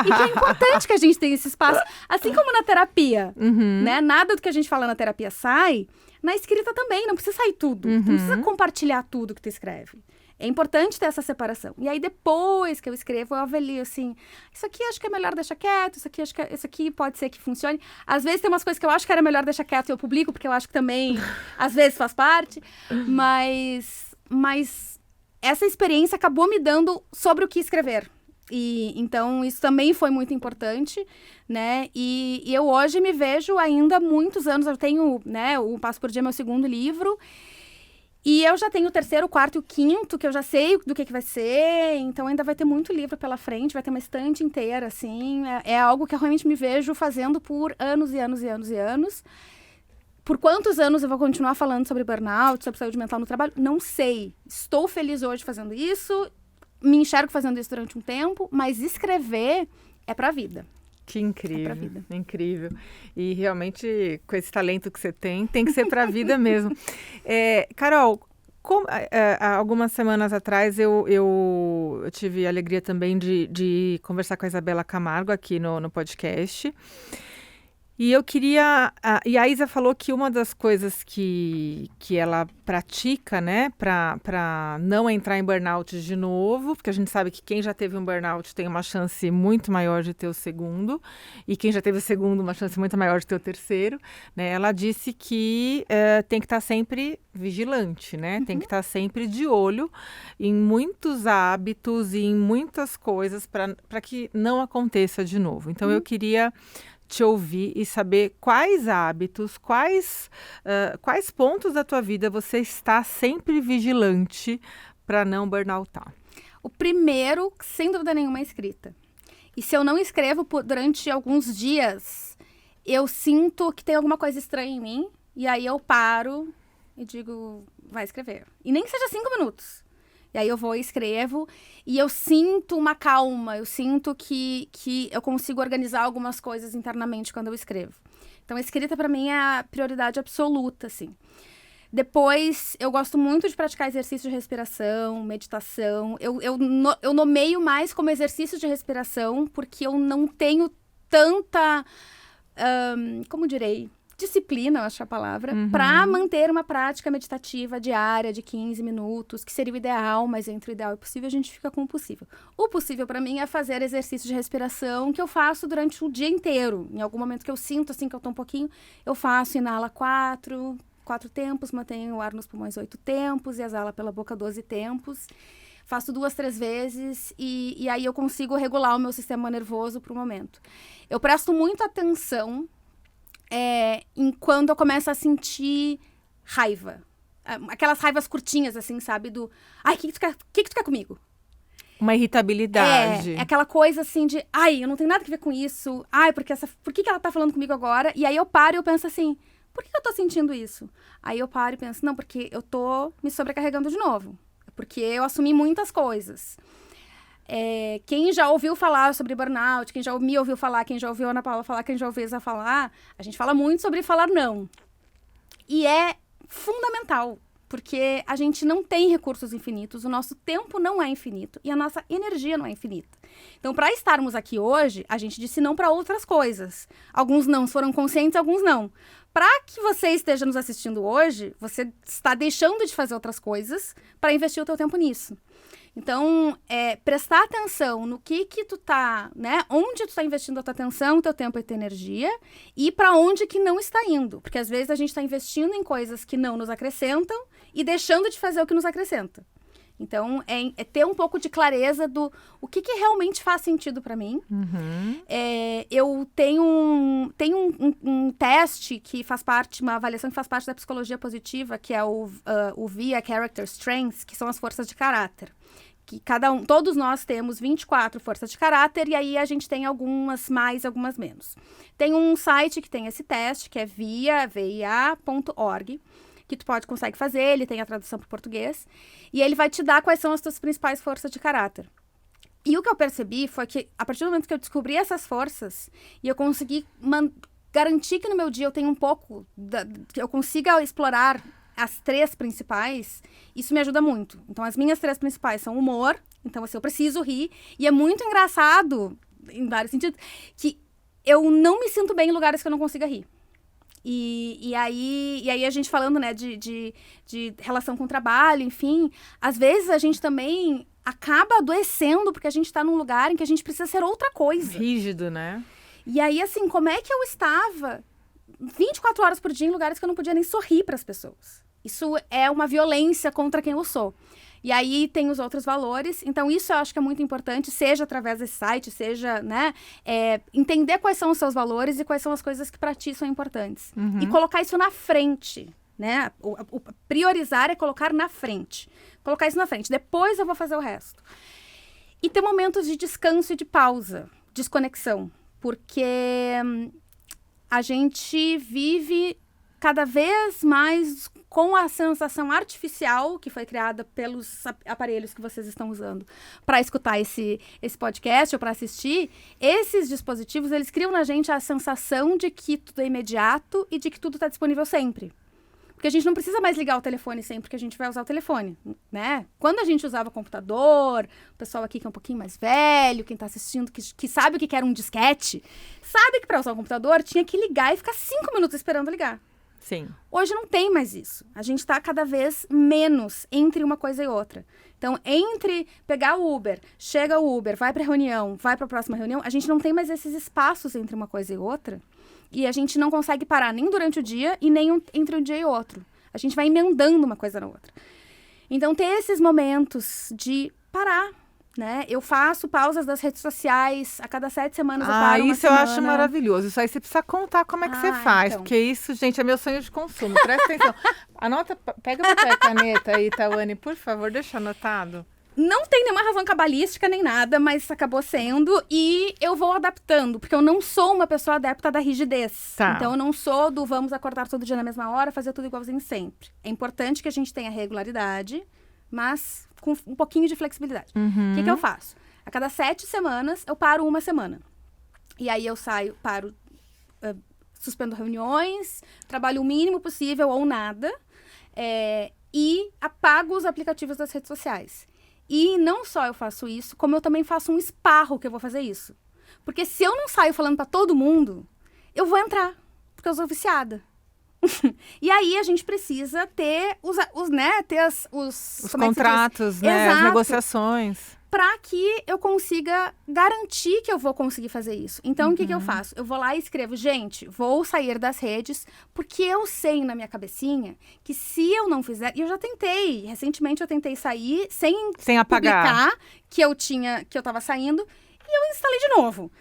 E que é importante que a gente tenha esse espaço. Assim como na terapia, né? Nada do que a gente fala na terapia sai. Na escrita também, não precisa sair tudo. Não precisa compartilhar tudo que tu escreve. É importante ter essa separação. E aí, depois que eu escrevo, eu avalio, assim, isso aqui acho que é melhor deixar quieto, isso aqui pode ser que funcione. Às vezes tem umas coisas que eu acho que era melhor deixar quieto e eu publico, porque eu acho que também, às vezes, faz parte. Mas essa experiência acabou me dando sobre o que escrever. E, então, isso também foi muito importante, né? E eu hoje me vejo ainda há muitos anos, eu tenho, né, o Passo por Dia, meu segundo livro, e eu já tenho o terceiro, o quarto e o quinto, que eu já sei do que vai ser. Então, ainda vai ter muito livro pela frente. Vai ter uma estante inteira, assim. É algo que eu realmente me vejo fazendo por anos e anos e anos e anos. Por quantos anos eu vou continuar falando sobre burnout, sobre saúde mental no trabalho? Não sei. Estou feliz hoje fazendo isso. Me enxergo fazendo isso durante um tempo. Mas escrever é pra vida. Que incrível, incrível. E realmente, com esse talento que você tem que ser para a vida mesmo. Carol, há algumas semanas atrás eu tive a alegria também de conversar com a Isabela Camargo aqui no podcast. E eu queria... E a Isa falou que uma das coisas que ela pratica, né, para não entrar em burnout de novo, porque a gente sabe que quem já teve um burnout tem uma chance muito maior de ter o segundo, e quem já teve o segundo, uma chance muito maior de ter o terceiro, né? Ela disse que tem que estar sempre vigilante, né? Tem que estar sempre de olho em muitos hábitos e em muitas coisas para que não aconteça de novo. Então, eu queria te ouvir e saber quais hábitos, quais pontos da tua vida você está sempre vigilante para não burnoutar. O primeiro, sem dúvida nenhuma, é escrita. E se eu não escrevo durante alguns dias, eu sinto que tem alguma coisa estranha em mim, e aí eu paro e digo, vai escrever. E nem que seja 5 minutos. E aí eu vou e escrevo, e eu sinto uma calma, eu sinto que eu consigo organizar algumas coisas internamente quando eu escrevo. Então, a escrita, para mim, é a prioridade absoluta, assim. Depois, eu gosto muito de praticar exercício de respiração, meditação. Eu nomeio mais como exercício de respiração, porque eu não tenho tanta, como direi, disciplina, eu acho a palavra, para manter uma prática meditativa diária de 15 minutos, que seria o ideal, mas entre o ideal e o possível, a gente fica com o possível. O possível, para mim, é fazer exercício de respiração que eu faço durante o dia inteiro. Em algum momento que eu sinto, assim, que eu tô um pouquinho, eu faço, inala 4 tempos, mantenho o ar nos pulmões 8 tempos e exala pela boca 12 tempos. Faço 2, 3 vezes e aí eu consigo regular o meu sistema nervoso pro momento. Eu presto muito atenção em quando eu começo a sentir raiva. Aquelas raivas curtinhas, assim, sabe? Do, ai, o que tu quer comigo? Uma irritabilidade. É aquela coisa, assim, de, ai, eu não tenho nada a ver com isso. Ai, por que ela tá falando comigo agora? E aí eu paro e eu penso assim, por que eu tô sentindo isso? Aí eu paro e penso, não, porque eu tô me sobrecarregando de novo. Porque eu assumi muitas coisas. Quem já ouviu falar sobre burnout, quem já me ouviu falar, quem já ouviu a Ana Paula falar, quem já ouviu a Isa falar, a gente fala muito sobre falar não. E é fundamental, porque a gente não tem recursos infinitos, o nosso tempo não é infinito e a nossa energia não é infinita. Então, para estarmos aqui hoje, a gente disse não para outras coisas. Alguns não foram conscientes, alguns não. Para que você esteja nos assistindo hoje, você está deixando de fazer outras coisas para investir o teu tempo nisso. Então, prestar atenção no que tu tá, né? Onde tu tá investindo a tua atenção, teu tempo e tua energia e para onde que não está indo. Porque às vezes a gente está investindo em coisas que não nos acrescentam e deixando de fazer o que nos acrescenta. Então, é ter um pouco de clareza do o que realmente faz sentido para mim. Eu tenho um teste que faz parte, uma avaliação que faz parte da psicologia positiva, que é o VIA Character Strengths, que são as forças de caráter. Que todos nós temos 24 forças de caráter, e aí a gente tem algumas mais, algumas menos. Tem um site que tem esse teste, que é via.org, que tu consegue fazer, ele tem a tradução para o português, e ele vai te dar quais são as tuas principais forças de caráter. E o que eu percebi foi que, a partir do momento que eu descobri essas forças, e eu consegui garantir que no meu dia eu tenho um pouco, que eu consiga explorar as 3 principais, isso me ajuda muito. Então, as minhas 3 principais são humor, então, assim, eu preciso rir. E é muito engraçado, em vários sentidos, que eu não me sinto bem em lugares que eu não consiga rir. E aí a gente falando, né, de relação com o trabalho, enfim, às vezes a gente também acaba adoecendo porque a gente tá num lugar em que a gente precisa ser outra coisa. Rígido, né? E aí, assim, como é que eu estava 24 horas por dia em lugares que eu não podia nem sorrir para as pessoas? Isso é uma violência contra quem eu sou. E aí tem os outros valores. Então, isso eu acho que é muito importante, seja através desse site, seja, né, entender quais são os seus valores e quais são as coisas que para ti são importantes. E colocar isso na frente, né? O priorizar é colocar na frente. Colocar isso na frente. Depois eu vou fazer o resto. E ter momentos de descanso e de pausa, desconexão. Porque a gente vive cada vez mais com a sensação artificial que foi criada pelos aparelhos que vocês estão usando para escutar esse podcast ou para assistir. Esses dispositivos, eles criam na gente a sensação de que tudo é imediato e de que tudo está disponível sempre. Porque a gente não precisa mais ligar o telefone sempre que a gente vai usar o telefone, né? Quando a gente usava computador, o pessoal aqui que é um pouquinho mais velho, quem está assistindo, que sabe o que era um disquete, sabe que para usar o computador tinha que ligar e ficar 5 minutos esperando ligar. Sim. Hoje não tem mais isso. A gente está cada vez menos entre uma coisa e outra. Então, entre pegar o Uber, chega o Uber, vai para a reunião, vai para a próxima reunião, a gente não tem mais esses espaços entre uma coisa e outra. E a gente não consegue parar nem durante o dia e nem entre um dia e outro. A gente vai emendando uma coisa na outra. Então, ter esses momentos de parar, né? Eu faço pausas das redes sociais, a cada 7 semanas eu paro uma isso eu semana. acho maravilhoso. Isso aí você precisa contar como é que você faz. Então. Porque isso, gente, é meu sonho de consumo. Presta atenção. Anota, pega papel e caneta aí, Tawane, por favor, deixa anotado. Não tem nenhuma razão cabalística nem nada, mas acabou sendo. E eu vou adaptando, porque eu não sou uma pessoa adepta da rigidez. Tá. Então, eu não sou do vamos acordar todo dia na mesma hora, fazer tudo igualzinho sempre. É importante que a gente tenha regularidade, mas com um pouquinho de flexibilidade. O que eu faço? A cada 7 semanas, eu paro uma semana. E aí eu saio, paro, suspendo reuniões, trabalho o mínimo possível ou nada, e apago os aplicativos das redes sociais. E não só eu faço isso, como eu também faço um esparro que eu vou fazer isso. Porque se eu não saio falando pra todo mundo, eu vou entrar, porque eu sou viciada. E aí a gente precisa ter os contratos, né? As negociações. Para que eu consiga garantir que eu vou conseguir fazer isso. Então, o que eu faço? Eu vou lá e escrevo, gente, vou sair das redes, porque eu sei na minha cabecinha que se eu não fizer... E eu já tentei, recentemente eu tentei sair sem apagar. Publicar que eu tava saindo, e eu instalei de novo.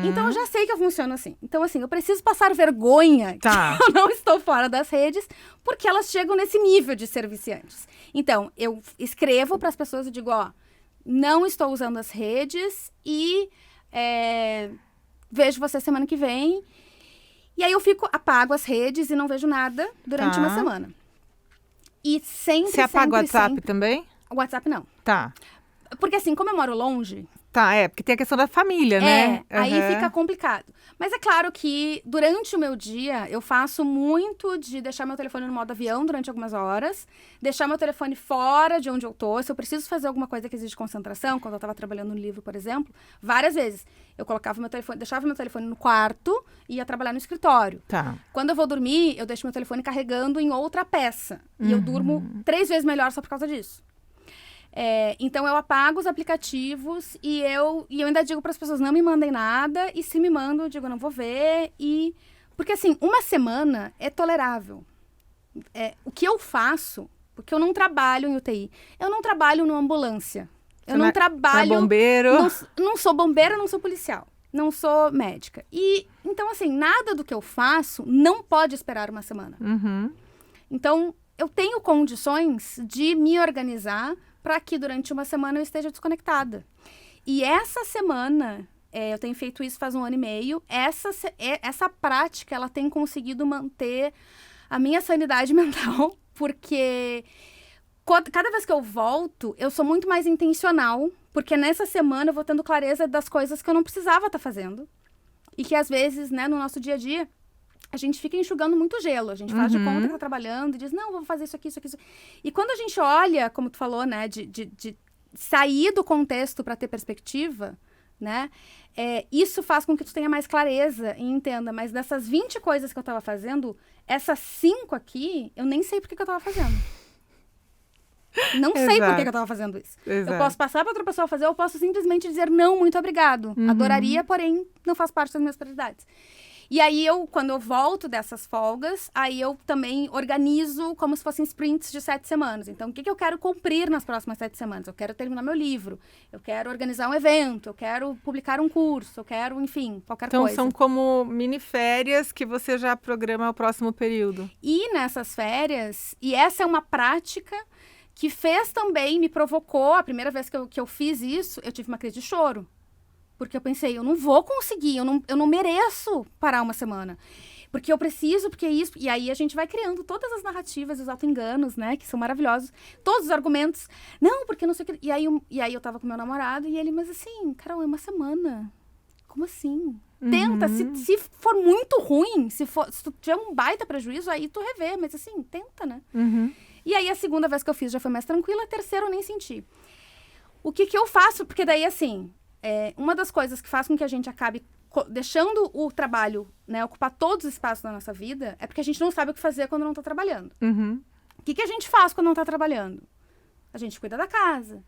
Então, eu já sei que eu funciono assim. Então, assim, eu preciso passar vergonha que eu não estou fora das redes, porque elas chegam nesse nível de ser viciantes. Então, eu escrevo para as pessoas e digo, não estou usando as redes e vejo você semana que vem. E aí eu apago as redes e não vejo nada durante uma semana. E sempre, Você apaga o WhatsApp sempre... também? O WhatsApp não. Tá. Porque assim, como eu moro longe... Tá, porque tem a questão da família, né? Aí fica complicado. Mas é claro que durante o meu dia, eu faço muito de deixar meu telefone no modo avião durante algumas horas, deixar meu telefone fora de onde eu tô. Se eu preciso fazer alguma coisa que exige concentração, quando eu tava trabalhando no livro, por exemplo, várias vezes eu colocava meu telefone, deixava meu telefone no quarto e ia trabalhar no escritório. Tá. Quando eu vou dormir, eu deixo meu telefone carregando em outra peça. E eu durmo 3 vezes melhor só por causa disso. Então, eu apago os aplicativos e eu ainda digo para as pessoas, não me mandem nada. E se me mandam, eu digo, não vou ver. Porque, assim, uma semana é tolerável. O que eu faço, porque eu não trabalho em UTI. Eu não trabalho numa ambulância. Eu não trabalho... Não é bombeiro? Não sou bombeira, não sou policial. Não sou médica. Então, assim, nada do que eu faço não pode esperar uma semana. Então, eu tenho condições de me organizar para que durante uma semana eu esteja desconectada. E essa semana, eu tenho feito isso faz 1 ano e meio, essa prática, ela tem conseguido manter a minha sanidade mental, porque cada vez que eu volto, eu sou muito mais intencional, porque nessa semana eu vou tendo clareza das coisas que eu não precisava estar fazendo. E que às vezes, né, no nosso dia a dia, a gente fica enxugando muito gelo. A gente faz de conta que tá trabalhando e diz, não, vou fazer isso aqui, isso aqui, isso aqui. E quando a gente olha, como tu falou, né, de sair do contexto para ter perspectiva, né, isso faz com que tu tenha mais clareza e entenda. Mas dessas 20 coisas que eu tava fazendo, essas 5 aqui, eu nem sei por que eu tava fazendo. Não sei por que eu tava fazendo isso. Exato. Eu posso passar para outra pessoa fazer, ou eu posso simplesmente dizer, não, muito obrigado. Adoraria, porém, não faz parte das minhas prioridades. E aí, quando eu volto dessas folgas, aí eu também organizo como se fossem sprints de 7 semanas. Então, o que eu quero cumprir nas próximas 7 semanas? Eu quero terminar meu livro, eu quero organizar um evento, eu quero publicar um curso, eu quero, enfim, qualquer coisa. Então, são como mini férias que você já programa o próximo período. E nessas férias, e essa é uma prática que me provocou, a primeira vez que eu fiz isso, eu tive uma crise de choro. Porque eu pensei, eu não vou conseguir, eu não mereço parar uma semana. Porque eu preciso, porque isso... E aí a gente vai criando todas as narrativas, os auto-enganos, né? Que são maravilhosos. Todos os argumentos. Não, porque não sei o que... E aí eu tava com meu namorado e ele, mas assim, Carol, é uma semana. Como assim? Tenta, se for muito ruim, se tu tiver um baita prejuízo, aí tu revê. Mas assim, tenta, né? E aí a segunda vez que eu fiz já foi mais tranquila, a terceira eu nem senti. O que eu faço? Porque daí, assim... uma das coisas que faz com que a gente acabe deixando o trabalho, né, ocupar todos os espaços da nossa vida, é porque a gente não sabe o que fazer quando não está trabalhando. O que a gente faz quando não está trabalhando? A gente cuida da casa.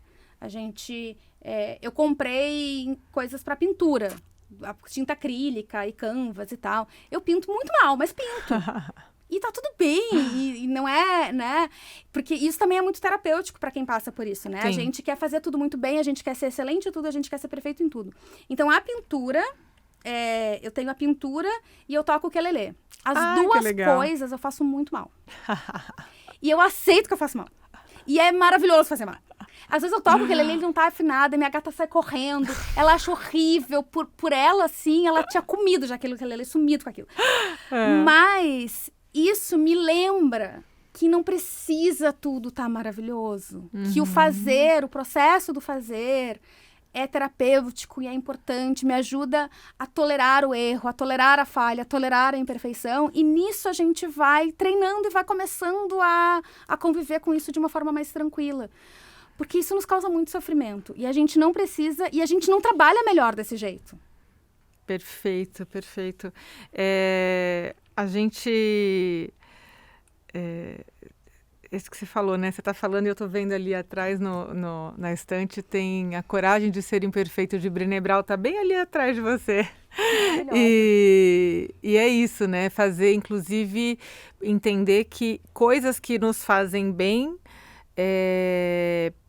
Eu comprei coisas para pintura, a tinta acrílica e canvas e tal. Eu pinto muito mal, mas pinto. E tá tudo bem, e não é, né? Porque isso também é muito terapêutico para quem passa por isso, né? Sim. A gente quer fazer tudo muito bem, a gente quer ser excelente em tudo, a gente quer ser perfeito em tudo. Então, a pintura, eu tenho a pintura e eu toco o ukulele. As duas coisas eu faço muito mal. E eu aceito que eu faço mal. E é maravilhoso fazer mal. Às vezes eu toco o ukulele, ele não tá afinado, e minha gata sai correndo, ela acha horrível, por ela, assim, ela tinha comido já aquele ukulele, sumido com aquilo. Mas... isso me lembra que não precisa tudo estar maravilhoso. Que o processo do fazer é terapêutico e é importante, me ajuda a tolerar o erro, a tolerar a falha, a tolerar a imperfeição. E nisso a gente vai treinando e vai começando a conviver com isso de uma forma mais tranquila. Porque isso nos causa muito sofrimento. E a gente não precisa, e a gente não trabalha melhor desse jeito. Perfeito, perfeito. A gente... Isso que você falou, né? Você está falando e eu estou vendo ali atrás na estante, tem A Coragem de Ser Imperfeito, de Brené Brown, está bem ali atrás de você. E é isso, né? Fazer, inclusive, entender que coisas que nos fazem bem...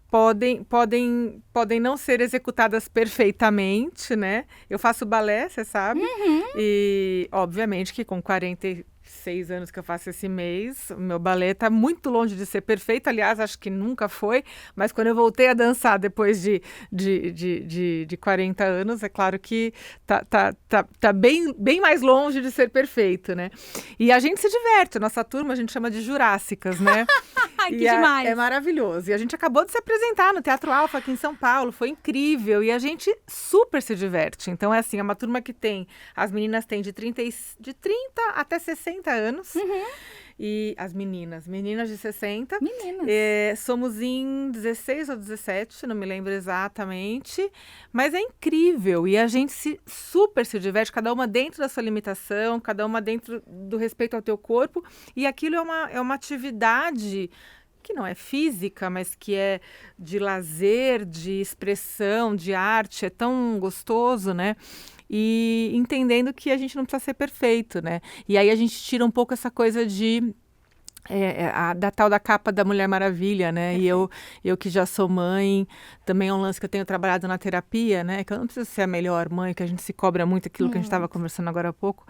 Podem não ser executadas perfeitamente, né? Eu faço balé, você sabe. E, obviamente, que com 46 anos que eu faço esse mês, o meu balé está muito longe de ser perfeito. Aliás, acho que nunca foi. Mas quando eu voltei a dançar depois de 40 anos, é claro que tá bem mais longe de ser perfeito, né? E a gente se diverte. Nossa turma a gente chama de jurássicas, né? Que demais! É maravilhoso. E a gente acabou de se apresentar no Teatro Alfa aqui em São Paulo. Foi incrível. E a gente super se diverte. Então, é assim, é uma turma que as meninas têm de 30 até 60 anos. E as meninas de 60. Meninas. Somos em 16 ou 17, não me lembro exatamente. Mas é incrível. E a gente super se diverte, cada uma dentro da sua limitação, cada uma dentro do respeito ao teu corpo. E aquilo é uma atividade que não é física, mas que é de lazer, de expressão, de arte. É tão gostoso, né? E entendendo que a gente não precisa ser perfeito, né? E aí a gente tira um pouco essa coisa da tal da capa da Mulher Maravilha, né? E eu que já sou mãe, também é um lance que eu tenho trabalhado na terapia, né? Que eu não preciso ser a melhor mãe, que a gente se cobra muito, aquilo que a gente estava conversando agora há pouco.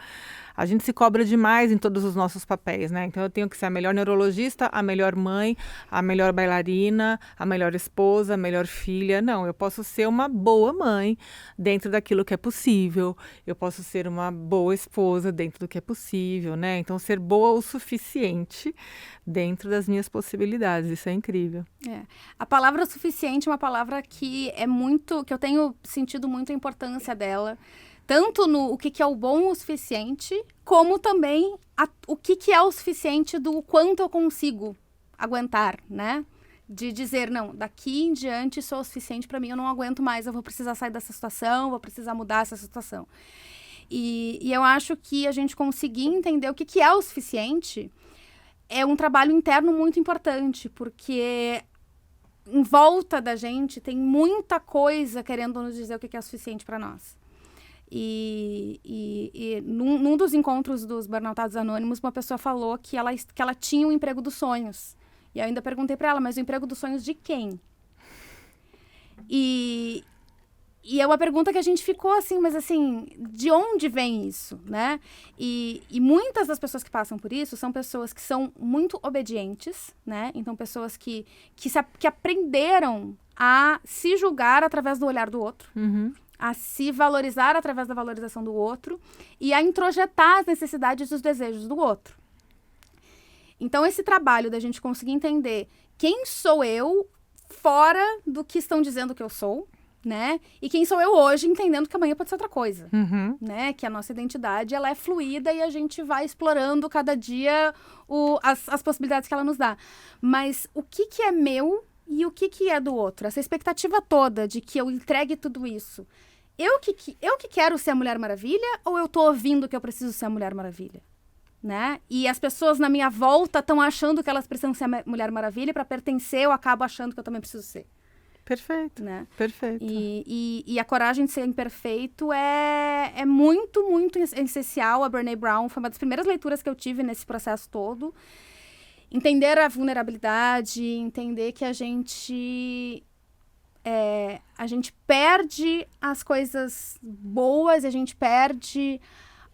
A gente se cobra demais em todos os nossos papéis, né? Então eu tenho que ser a melhor neurologista, a melhor mãe, a melhor bailarina, a melhor esposa, a melhor filha. Não, eu posso ser uma boa mãe dentro daquilo que é possível. Eu posso ser uma boa esposa dentro do que é possível, né? Então ser boa o suficiente dentro das minhas possibilidades. Isso é incrível. A palavra suficiente é uma palavra que eu tenho sentido muito a importância dela. Tanto no o que é o bom o suficiente, como também o que é o suficiente do quanto eu consigo aguentar, né? De dizer, não, daqui em diante sou o suficiente para mim, eu não aguento mais, eu vou precisar sair dessa situação, vou precisar mudar essa situação. E eu acho que a gente conseguir entender o que é o suficiente é um trabalho interno muito importante, porque em volta da gente tem muita coisa querendo nos dizer o que é o suficiente para nós. E num dos encontros dos Burnoutados Anônimos, uma pessoa falou que ela tinha o emprego dos sonhos. E eu ainda perguntei para ela, mas o emprego dos sonhos de quem? E é uma pergunta que a gente ficou assim, mas assim, de onde vem isso, né? E muitas das pessoas que passam por isso são pessoas que são muito obedientes, né? Então, pessoas que aprenderam a se julgar através do olhar do outro, a se valorizar através da valorização do outro e a introjetar as necessidades e os desejos do outro. Então, esse trabalho da gente conseguir entender quem sou eu fora do que estão dizendo que eu sou, né? E quem sou eu hoje, entendendo que amanhã pode ser outra coisa, né? Que a nossa identidade, ela é fluida e a gente vai explorando cada dia as possibilidades que ela nos dá. Mas o que é meu e o que é do outro? Essa expectativa toda de que eu entregue tudo isso. Eu que quero ser a Mulher Maravilha ou eu tô ouvindo que eu preciso ser a Mulher Maravilha? Né? E as pessoas na minha volta estão achando que elas precisam ser a Mulher Maravilha e para pertencer eu acabo achando que eu também preciso ser. Perfeito, né? Perfeito. E a coragem de ser imperfeito é muito, muito essencial. A Brené Brown foi uma das primeiras leituras que eu tive nesse processo todo. Entender a vulnerabilidade, entender que a gente perde as coisas boas, a gente perde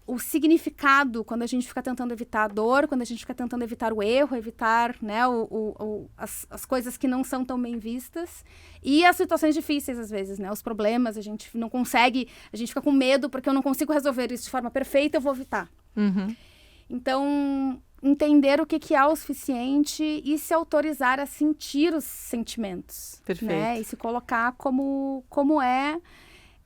o significado quando a gente fica tentando evitar a dor, quando a gente fica tentando evitar o erro, evitar, né, as coisas que não são tão bem vistas e as situações difíceis às vezes, né, os problemas, a gente não consegue, a gente fica com medo porque eu não consigo resolver isso de forma perfeita, eu vou evitar. Então, entender o que é o suficiente e se autorizar a sentir os sentimentos. Perfeito. Né, e se colocar como é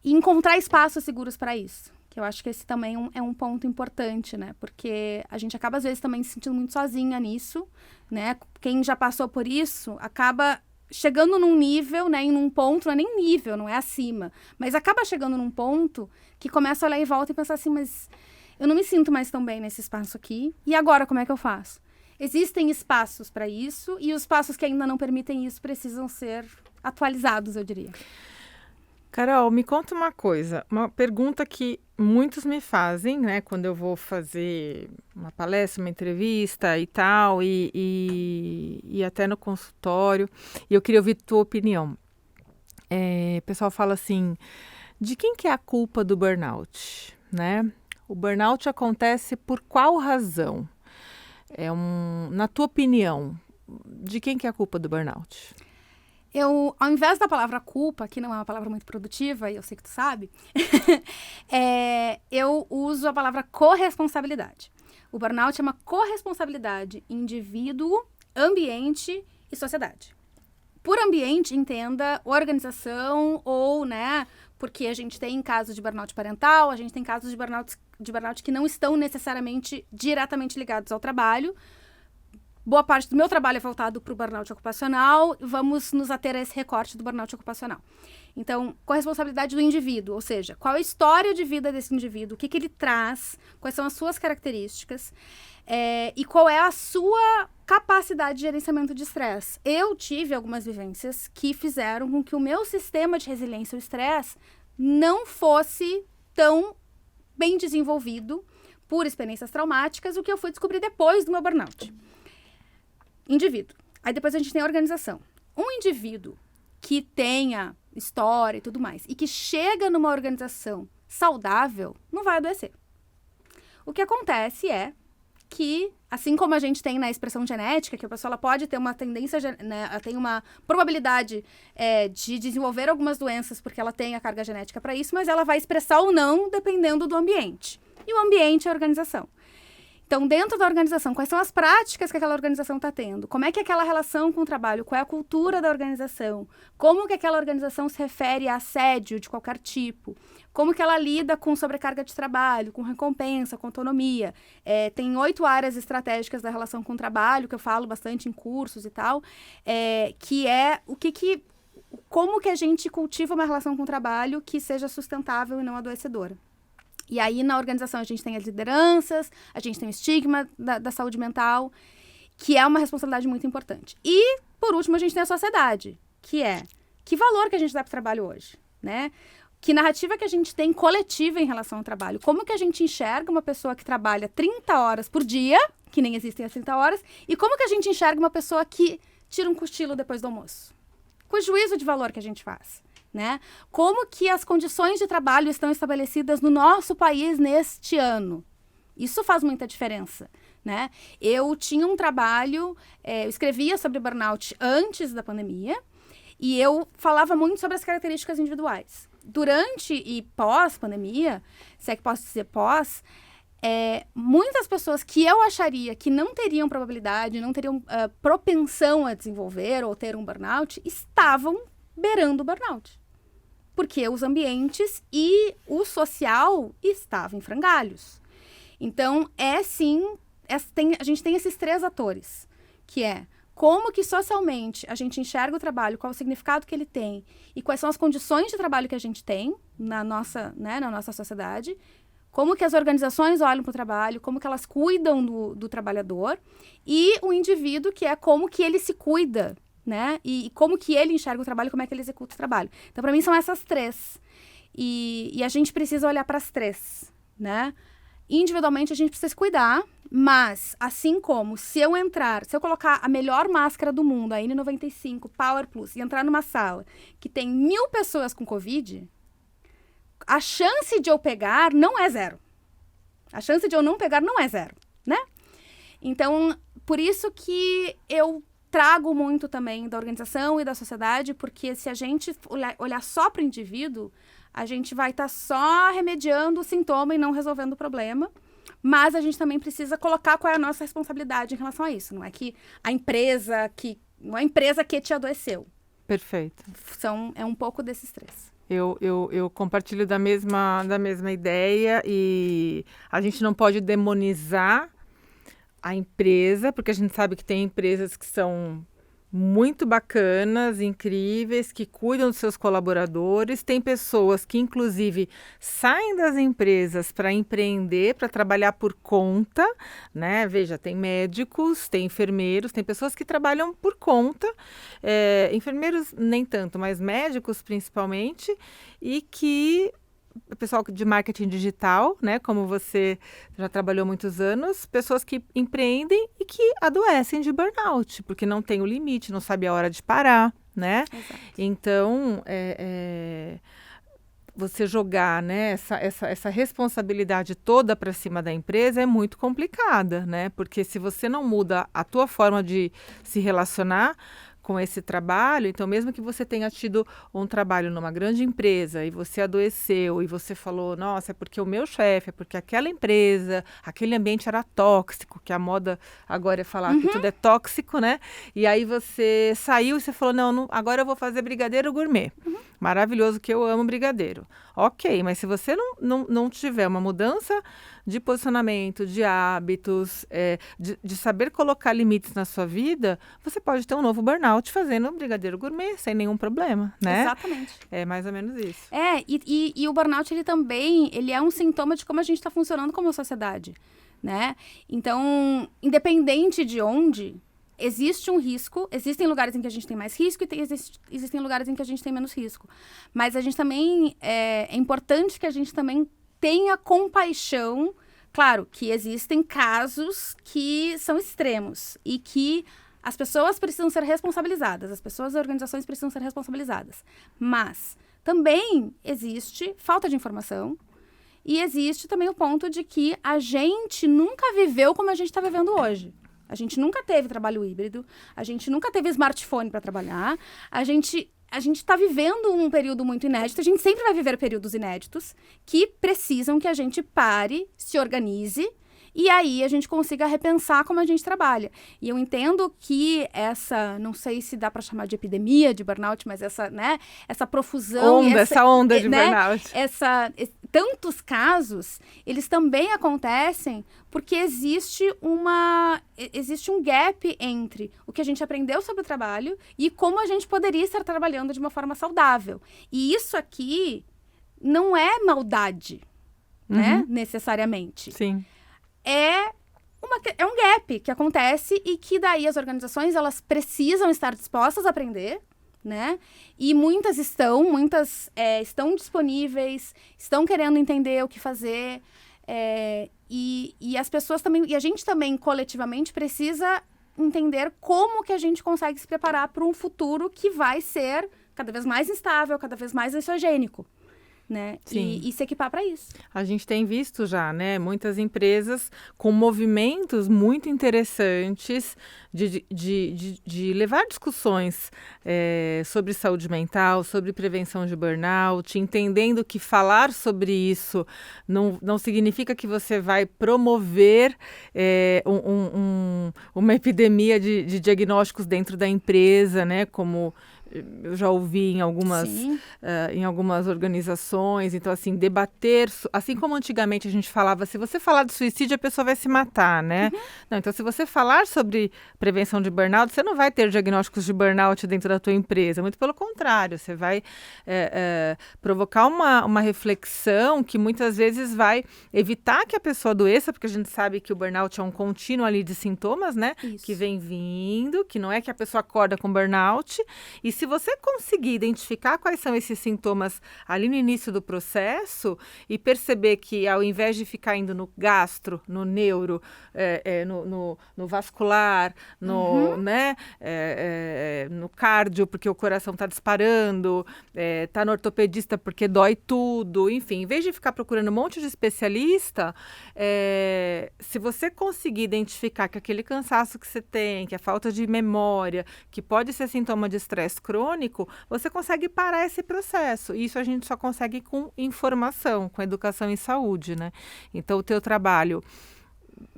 e encontrar espaços seguros para isso. Eu acho que esse também é um ponto importante, né? Porque a gente acaba, às vezes, também se sentindo muito sozinha nisso, né? Quem já passou por isso acaba chegando num nível, né? Em um ponto, não é nem nível, não é acima. Mas acaba chegando num ponto que começa a olhar em volta e pensar assim, mas eu não me sinto mais tão bem nesse espaço aqui. E agora, como é que eu faço? Existem espaços para isso e os espaços que ainda não permitem isso precisam ser atualizados, eu diria. Carol, me conta uma coisa, uma pergunta que muitos me fazem, né, quando eu vou fazer uma palestra, uma entrevista e tal, e até no consultório, e eu queria ouvir tua opinião. O pessoal fala assim, de quem que é a culpa do burnout, né? O burnout acontece por qual razão? Na tua opinião, de quem que é a culpa do burnout? Ao invés da palavra culpa, que não é uma palavra muito produtiva, e eu sei que tu sabe, eu uso a palavra corresponsabilidade. O burnout é uma corresponsabilidade indivíduo, ambiente e sociedade. Por ambiente, entenda organização ou, né, porque a gente tem casos de burnout parental, a gente tem casos de burnout que não estão necessariamente diretamente ligados ao trabalho. Boa parte do meu trabalho é voltado para o burnout ocupacional, vamos nos ater a esse recorte do burnout ocupacional. Então, corresponsabilidade do indivíduo, ou seja, qual é a história de vida desse indivíduo, o que ele traz, quais são as suas características e qual é a sua capacidade de gerenciamento de estresse. Eu tive algumas vivências que fizeram com que o meu sistema de resiliência ao estresse não fosse tão bem desenvolvido por experiências traumáticas, o que eu fui descobrir depois do meu burnout. Indivíduo. Aí depois a gente tem a organização. Um indivíduo que tenha história e tudo mais, e que chega numa organização saudável, não vai adoecer. O que acontece é que, assim como a gente tem na expressão genética, que a pessoa ela pode ter uma tendência, né, ela tem uma probabilidade de desenvolver algumas doenças porque ela tem a carga genética para isso, mas ela vai expressar ou não dependendo do ambiente. E o ambiente é a organização. Então, dentro da organização, quais são as práticas que aquela organização está tendo? Como é que é aquela relação com o trabalho? Qual é a cultura da organização? Como que aquela organização se refere a assédio de qualquer tipo? Como que ela lida com sobrecarga de trabalho, com recompensa, com autonomia? Tem 8 áreas estratégicas da relação com o trabalho, que eu falo bastante em cursos e tal, que é como que a gente cultiva uma relação com o trabalho que seja sustentável e não adoecedora. E aí, na organização, a gente tem as lideranças, a gente tem o estigma da saúde mental, que é uma responsabilidade muito importante. E, por último, a gente tem a sociedade, que é que valor que a gente dá para o trabalho hoje, né? Que narrativa que a gente tem coletiva em relação ao trabalho. Como que a gente enxerga uma pessoa que trabalha 30 horas por dia, que nem existem as 30 horas, e como que a gente enxerga uma pessoa que tira um cochilo depois do almoço? Com o juízo de valor que a gente faz. Né? Como que as condições de trabalho estão estabelecidas no nosso país neste ano? Isso faz muita diferença, né? Eu tinha um trabalho, eu escrevia sobre burnout antes da pandemia e eu falava muito sobre as características individuais. Durante e pós-pandemia, se é que posso dizer pós, muitas pessoas que eu acharia que não teriam probabilidade, não teriam propensão a desenvolver ou ter um burnout, estavam beirando o burnout. Porque os ambientes e o social estavam em frangalhos. Então, a gente tem esses 3 atores, que é como que socialmente a gente enxerga o trabalho, qual o significado que ele tem e quais são as condições de trabalho que a gente tem na nossa sociedade, como que as organizações olham para o trabalho, como que elas cuidam do trabalhador e o indivíduo, que é como que ele se cuida, né? E como que ele enxerga o trabalho, como é que ele executa o trabalho. Então, para mim, são essas 3. E a gente precisa olhar para as 3, né? Individualmente, a gente precisa se cuidar, mas, assim como, se eu colocar a melhor máscara do mundo, a N95 Power Plus, e entrar numa sala que tem 1000 pessoas com Covid, a chance de eu pegar não é 0. A chance de eu não pegar não é 0, né? Então, por isso que eu trago muito também da organização e da sociedade, porque se a gente olhar só para o indivíduo, a gente vai estar só remediando o sintoma e não resolvendo o problema. Mas a gente também precisa colocar qual é a nossa responsabilidade em relação a isso. Não é que não é a empresa que te adoeceu. Perfeito. É um pouco desses 3. Eu compartilho da mesma ideia e a gente não pode demonizar a empresa, porque a gente sabe que tem empresas que são muito bacanas, incríveis, que cuidam dos seus colaboradores. Tem pessoas que, inclusive, saem das empresas para empreender, para trabalhar por conta, né? Veja, tem médicos, tem enfermeiros, tem pessoas que trabalham por conta, enfermeiros nem tanto, mas médicos principalmente, e que o pessoal de marketing digital, né, como você já trabalhou muitos anos, pessoas que empreendem e que adoecem de burnout, porque não tem o limite, não sabe a hora de parar, né? Exato. Então, você jogar, né, essa responsabilidade toda para cima da empresa é muito complicada, né? Porque se você não muda a tua forma de se relacionar com esse trabalho, então mesmo que você tenha tido um trabalho numa grande empresa e você adoeceu e você falou, nossa, é porque o meu chefe, é porque aquela empresa, aquele ambiente era tóxico, que a moda agora é falar que tudo é tóxico, né? E aí você saiu e você falou, não, agora eu vou fazer brigadeiro gourmet. Maravilhoso, que eu amo brigadeiro. Ok, mas se você não tiver uma mudança de posicionamento, de hábitos, de saber colocar limites na sua vida, você pode ter um novo burnout fazendo um brigadeiro gourmet, sem nenhum problema, né? Exatamente. É mais ou menos isso. E o burnout, ele é um sintoma de como a gente está funcionando como sociedade, né? Então, independente de onde, existe um risco, existem lugares em que a gente tem mais risco e existem lugares em que a gente tem menos risco. Mas a gente também, é importante que a gente também tenha compaixão. Claro que existem casos que são extremos e que as pessoas precisam ser responsabilizadas, as pessoas e organizações precisam ser responsabilizadas. Mas também existe falta de informação e existe também o ponto de que a gente nunca viveu como a gente está vivendo hoje. A gente nunca teve trabalho híbrido, a gente nunca teve smartphone para trabalhar, a gente está vivendo um período muito inédito, a gente sempre vai viver períodos inéditos que precisam que a gente pare, se organize e aí a gente consiga repensar como a gente trabalha. E eu entendo que não sei se dá para chamar de epidemia de burnout, mas essa profusão... Essa onda de burnout. Tantos casos, eles também acontecem porque existe um gap entre o que a gente aprendeu sobre o trabalho e como a gente poderia estar trabalhando de uma forma saudável. E isso aqui não é maldade, né? Necessariamente. Sim. É um gap que acontece e que daí as organizações elas precisam estar dispostas a aprender, né? E muitas estão disponíveis, estão querendo entender o que fazer. E as pessoas também, e a gente também coletivamente precisa entender como que a gente consegue se preparar para um futuro que vai ser cada vez mais instável, cada vez mais exogênico, né? E se equipar para isso. A gente tem visto já, né, muitas empresas com movimentos muito interessantes de levar discussões sobre saúde mental, sobre prevenção de burnout, entendendo que falar sobre isso não significa que você vai promover uma epidemia de diagnósticos dentro da empresa, né, como eu já ouvi em algumas organizações. Então, assim, debater, assim como antigamente a gente falava, se você falar de suicídio, a pessoa vai se matar, né? Não, então, se você falar sobre prevenção de burnout, você não vai ter diagnósticos de burnout dentro da tua empresa, muito pelo contrário, você vai provocar uma reflexão que muitas vezes vai evitar que a pessoa adoeça, porque a gente sabe que o burnout é um contínuo ali de sintomas, né? Isso. Que vem vindo, que não é que a pessoa acorda com burnout. E se você conseguir identificar quais são esses sintomas ali no início do processo e perceber que ao invés de ficar indo no gastro, no neuro, no vascular, no cardio, porque o coração está disparando, está no ortopedista porque dói tudo, enfim, em vez de ficar procurando um monte de especialista, se você conseguir identificar que aquele cansaço que você tem, que a falta de memória, que pode ser sintoma de estresse crônico, você consegue parar esse processo. E isso a gente só consegue com informação, com educação em saúde, né? Então, o teu trabalho,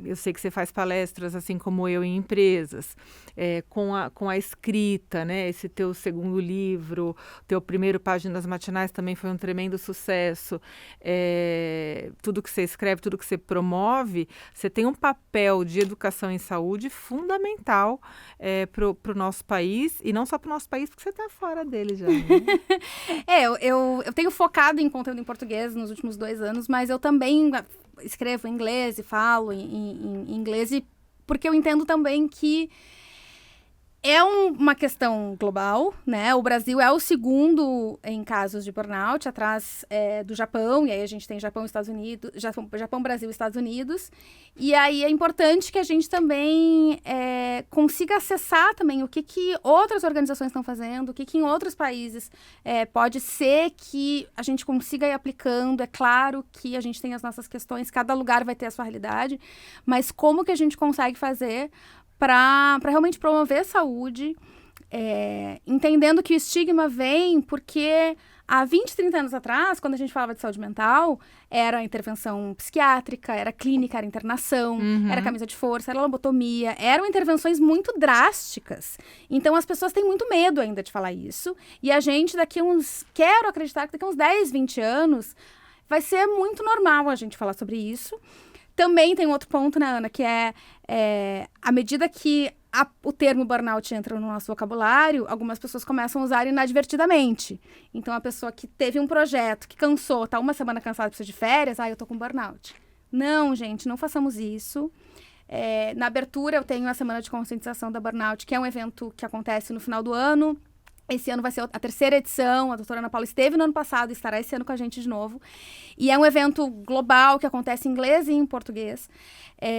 eu sei que você faz palestras, assim como eu, em empresas, com a escrita, né? Esse teu segundo livro, teu primeiro Páginas Matinais também foi um tremendo sucesso. Tudo que você escreve, tudo que você promove, você tem um papel de educação em saúde fundamental para o nosso país, e não só para o nosso país, porque você está fora dele já. Né? Eu tenho focado em conteúdo em português nos últimos 2 anos, mas eu também escrevo em inglês e falo em inglês, porque eu entendo também que é uma questão global, né? O Brasil é o segundo em casos de burnout, atrás do Japão, e aí a gente tem Japão, Estados Unidos, Japão, Brasil e Estados Unidos. E aí é importante que a gente também consiga acessar também o que outras organizações estão fazendo, o que em outros países pode ser que a gente consiga ir aplicando. É claro que a gente tem as nossas questões, cada lugar vai ter a sua realidade, mas como que a gente consegue fazer para realmente promover saúde, entendendo que o estigma vem porque há 20, 30 anos atrás, quando a gente falava de saúde mental, era intervenção psiquiátrica, era clínica, era internação, era camisa de força, era lobotomia, eram intervenções muito drásticas. Então, as pessoas têm muito medo ainda de falar isso, e a gente quero acreditar que daqui a uns 10, 20 anos, vai ser muito normal a gente falar sobre isso. Também tem outro ponto, né, Ana, que à medida que o termo burnout entra no nosso vocabulário, algumas pessoas começam a usar inadvertidamente. Então, a pessoa que teve um projeto, que cansou, tá uma semana cansada, precisa de férias, eu tô com burnout. Não, gente, não façamos isso. Na abertura, eu tenho a Semana de Conscientização da Burnout, que é um evento que acontece no final do ano. Esse ano vai ser a 3ª edição, a doutora Ana Paula esteve no ano passado e estará esse ano com a gente de novo. E é um evento global que acontece em inglês e em português.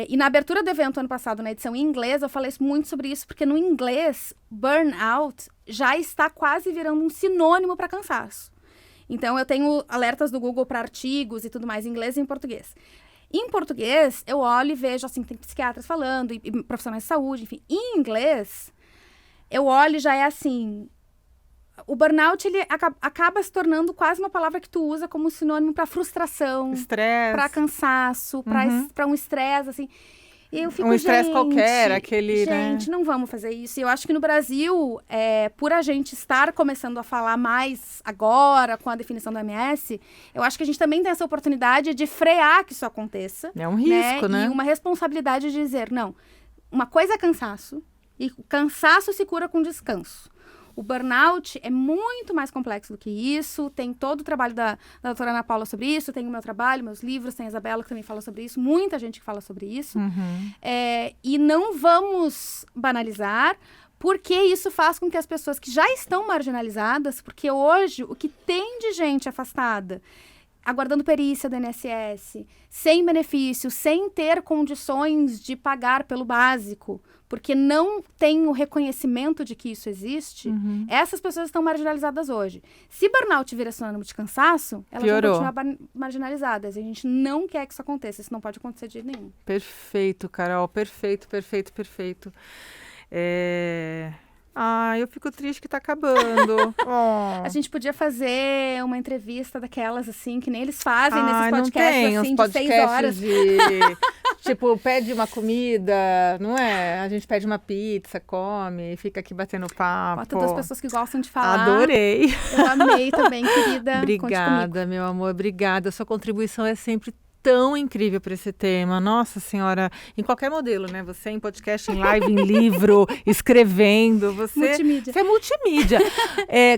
E na abertura do evento ano passado, na edição em inglês, eu falei muito sobre isso, porque no inglês, burnout já está quase virando um sinônimo para cansaço. Então, eu tenho alertas do Google para artigos e tudo mais em inglês e em português. Em português, eu olho e vejo, assim, tem psiquiatras falando, e profissionais de saúde, enfim. Em inglês, eu olho e já é assim... o burnout, ele acaba se tornando quase uma palavra que tu usa como sinônimo para frustração, estresse, para cansaço, para um estresse, assim. E eu fico, um estresse qualquer, aquele, gente, não vamos fazer isso. E eu acho que no Brasil, por a gente estar começando a falar mais agora com a definição do OMS, eu acho que a gente também tem essa oportunidade de frear que isso aconteça. É um risco, né? E uma responsabilidade de dizer, não, uma coisa é cansaço, e o cansaço se cura com descanso. O burnout é muito mais complexo do que isso, tem todo o trabalho da doutora Ana Paula sobre isso, tem o meu trabalho, meus livros, tem a Isabela que também fala sobre isso, muita gente que fala sobre isso. E não vamos banalizar, porque isso faz com que as pessoas que já estão marginalizadas, porque hoje o que tem de gente afastada, aguardando perícia do INSS, sem benefício, sem ter condições de pagar pelo básico, porque não tem o reconhecimento de que isso existe, essas pessoas estão marginalizadas hoje. Se burnout vira sinônimo de cansaço, elas vão continuar marginalizadas. E a gente não quer que isso aconteça. Isso não pode acontecer de jeito nenhum. Perfeito, Carol. Perfeito. Eu fico triste que tá acabando. A gente podia fazer uma entrevista daquelas, assim, que nem eles fazem nesses podcasts, não tem, assim, uns de 6 horas. Tipo, pede uma comida, não é? A gente pede uma pizza, come, fica aqui batendo papo. Bota 2 pessoas que gostam de falar. Adorei. Eu amei também, querida. Obrigada, meu amor, obrigada. Sua contribuição é sempre tão incrível para esse tema. Nossa Senhora, em qualquer modelo, né? Você em podcast, em live, em livro, escrevendo. Multimídia. Você é multimídia.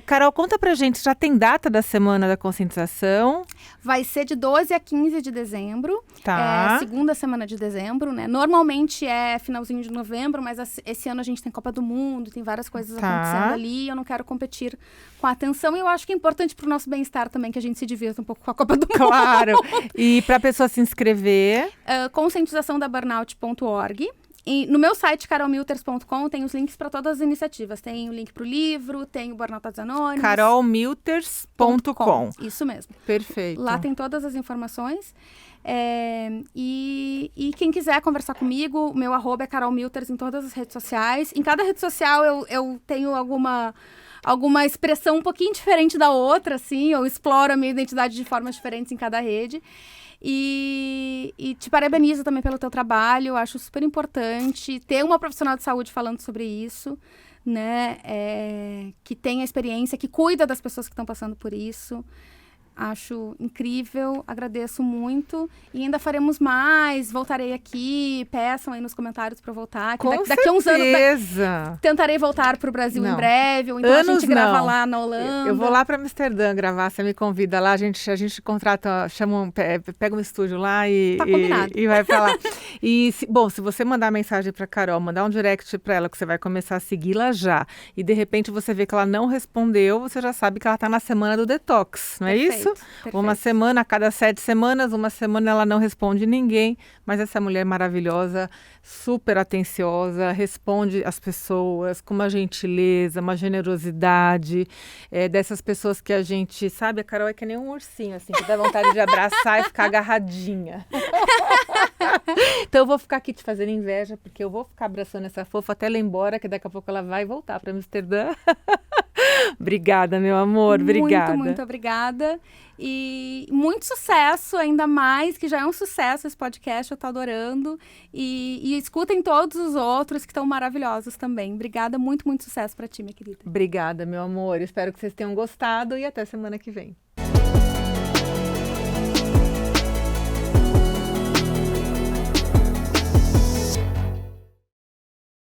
Carol, conta pra gente, já tem data da Semana da Conscientização? Vai ser de 12 a 15 de dezembro. Tá. Segunda semana de dezembro, né? Normalmente é finalzinho de novembro, mas esse ano a gente tem Copa do Mundo, tem várias coisas acontecendo ali. Eu não quero competir com a atenção. E eu acho que é importante pro nosso bem-estar também que a gente se divirta um pouco com a Copa do Mundo. Claro. E pra pessoa se inscrever? Conscientizaçãodaburnout.org. E no meu site, carolmilters.com, tem os links para todas as iniciativas. Tem o link para o livro, tem o Burnout Anônimos. carolmilters.com. Isso mesmo. Perfeito. Lá tem todas as informações. E quem quiser conversar comigo, o meu @ é carolmilters em todas as redes sociais. Em cada rede social eu tenho alguma expressão um pouquinho diferente da outra, assim. Eu exploro a minha identidade de formas diferentes em cada rede. E te parabenizo também pelo teu trabalho, acho super importante ter uma profissional de saúde falando sobre isso, né, que tem a experiência, que cuida das pessoas que estão passando por isso. Acho incrível, agradeço muito. E ainda faremos mais, voltarei aqui, peçam aí nos comentários para eu voltar. Com daqui a uns anos tentarei voltar para o Brasil em breve, ou então a gente grava lá na Holanda. Eu vou lá para Amsterdã gravar, você me convida lá, a gente contrata, pega um estúdio lá e vai para lá. E, se você mandar mensagem para Carol, mandar um direct para ela, que você vai começar a segui-la já, e de repente você vê que ela não respondeu, você já sabe que ela está na semana do detox, não é isso? Perfeito. Uma semana, a cada 7 semanas, uma semana ela não responde ninguém, mas essa mulher maravilhosa, super atenciosa, responde às pessoas com uma gentileza, uma generosidade, dessas pessoas que a gente, sabe, a Carol é que nem um ursinho, assim, que dá vontade de abraçar e ficar agarradinha. Então eu vou ficar aqui te fazendo inveja, porque eu vou ficar abraçando essa fofa até ela ir embora, que daqui a pouco ela vai voltar para Amsterdã. Obrigada, meu amor, obrigada. Muito obrigada. E muito sucesso, ainda mais, que já é um sucesso esse podcast, eu tô adorando. E escutem todos os outros que estão maravilhosos também. Obrigada, muito sucesso pra ti, minha querida. Obrigada, meu amor. Espero que vocês tenham gostado e até semana que vem.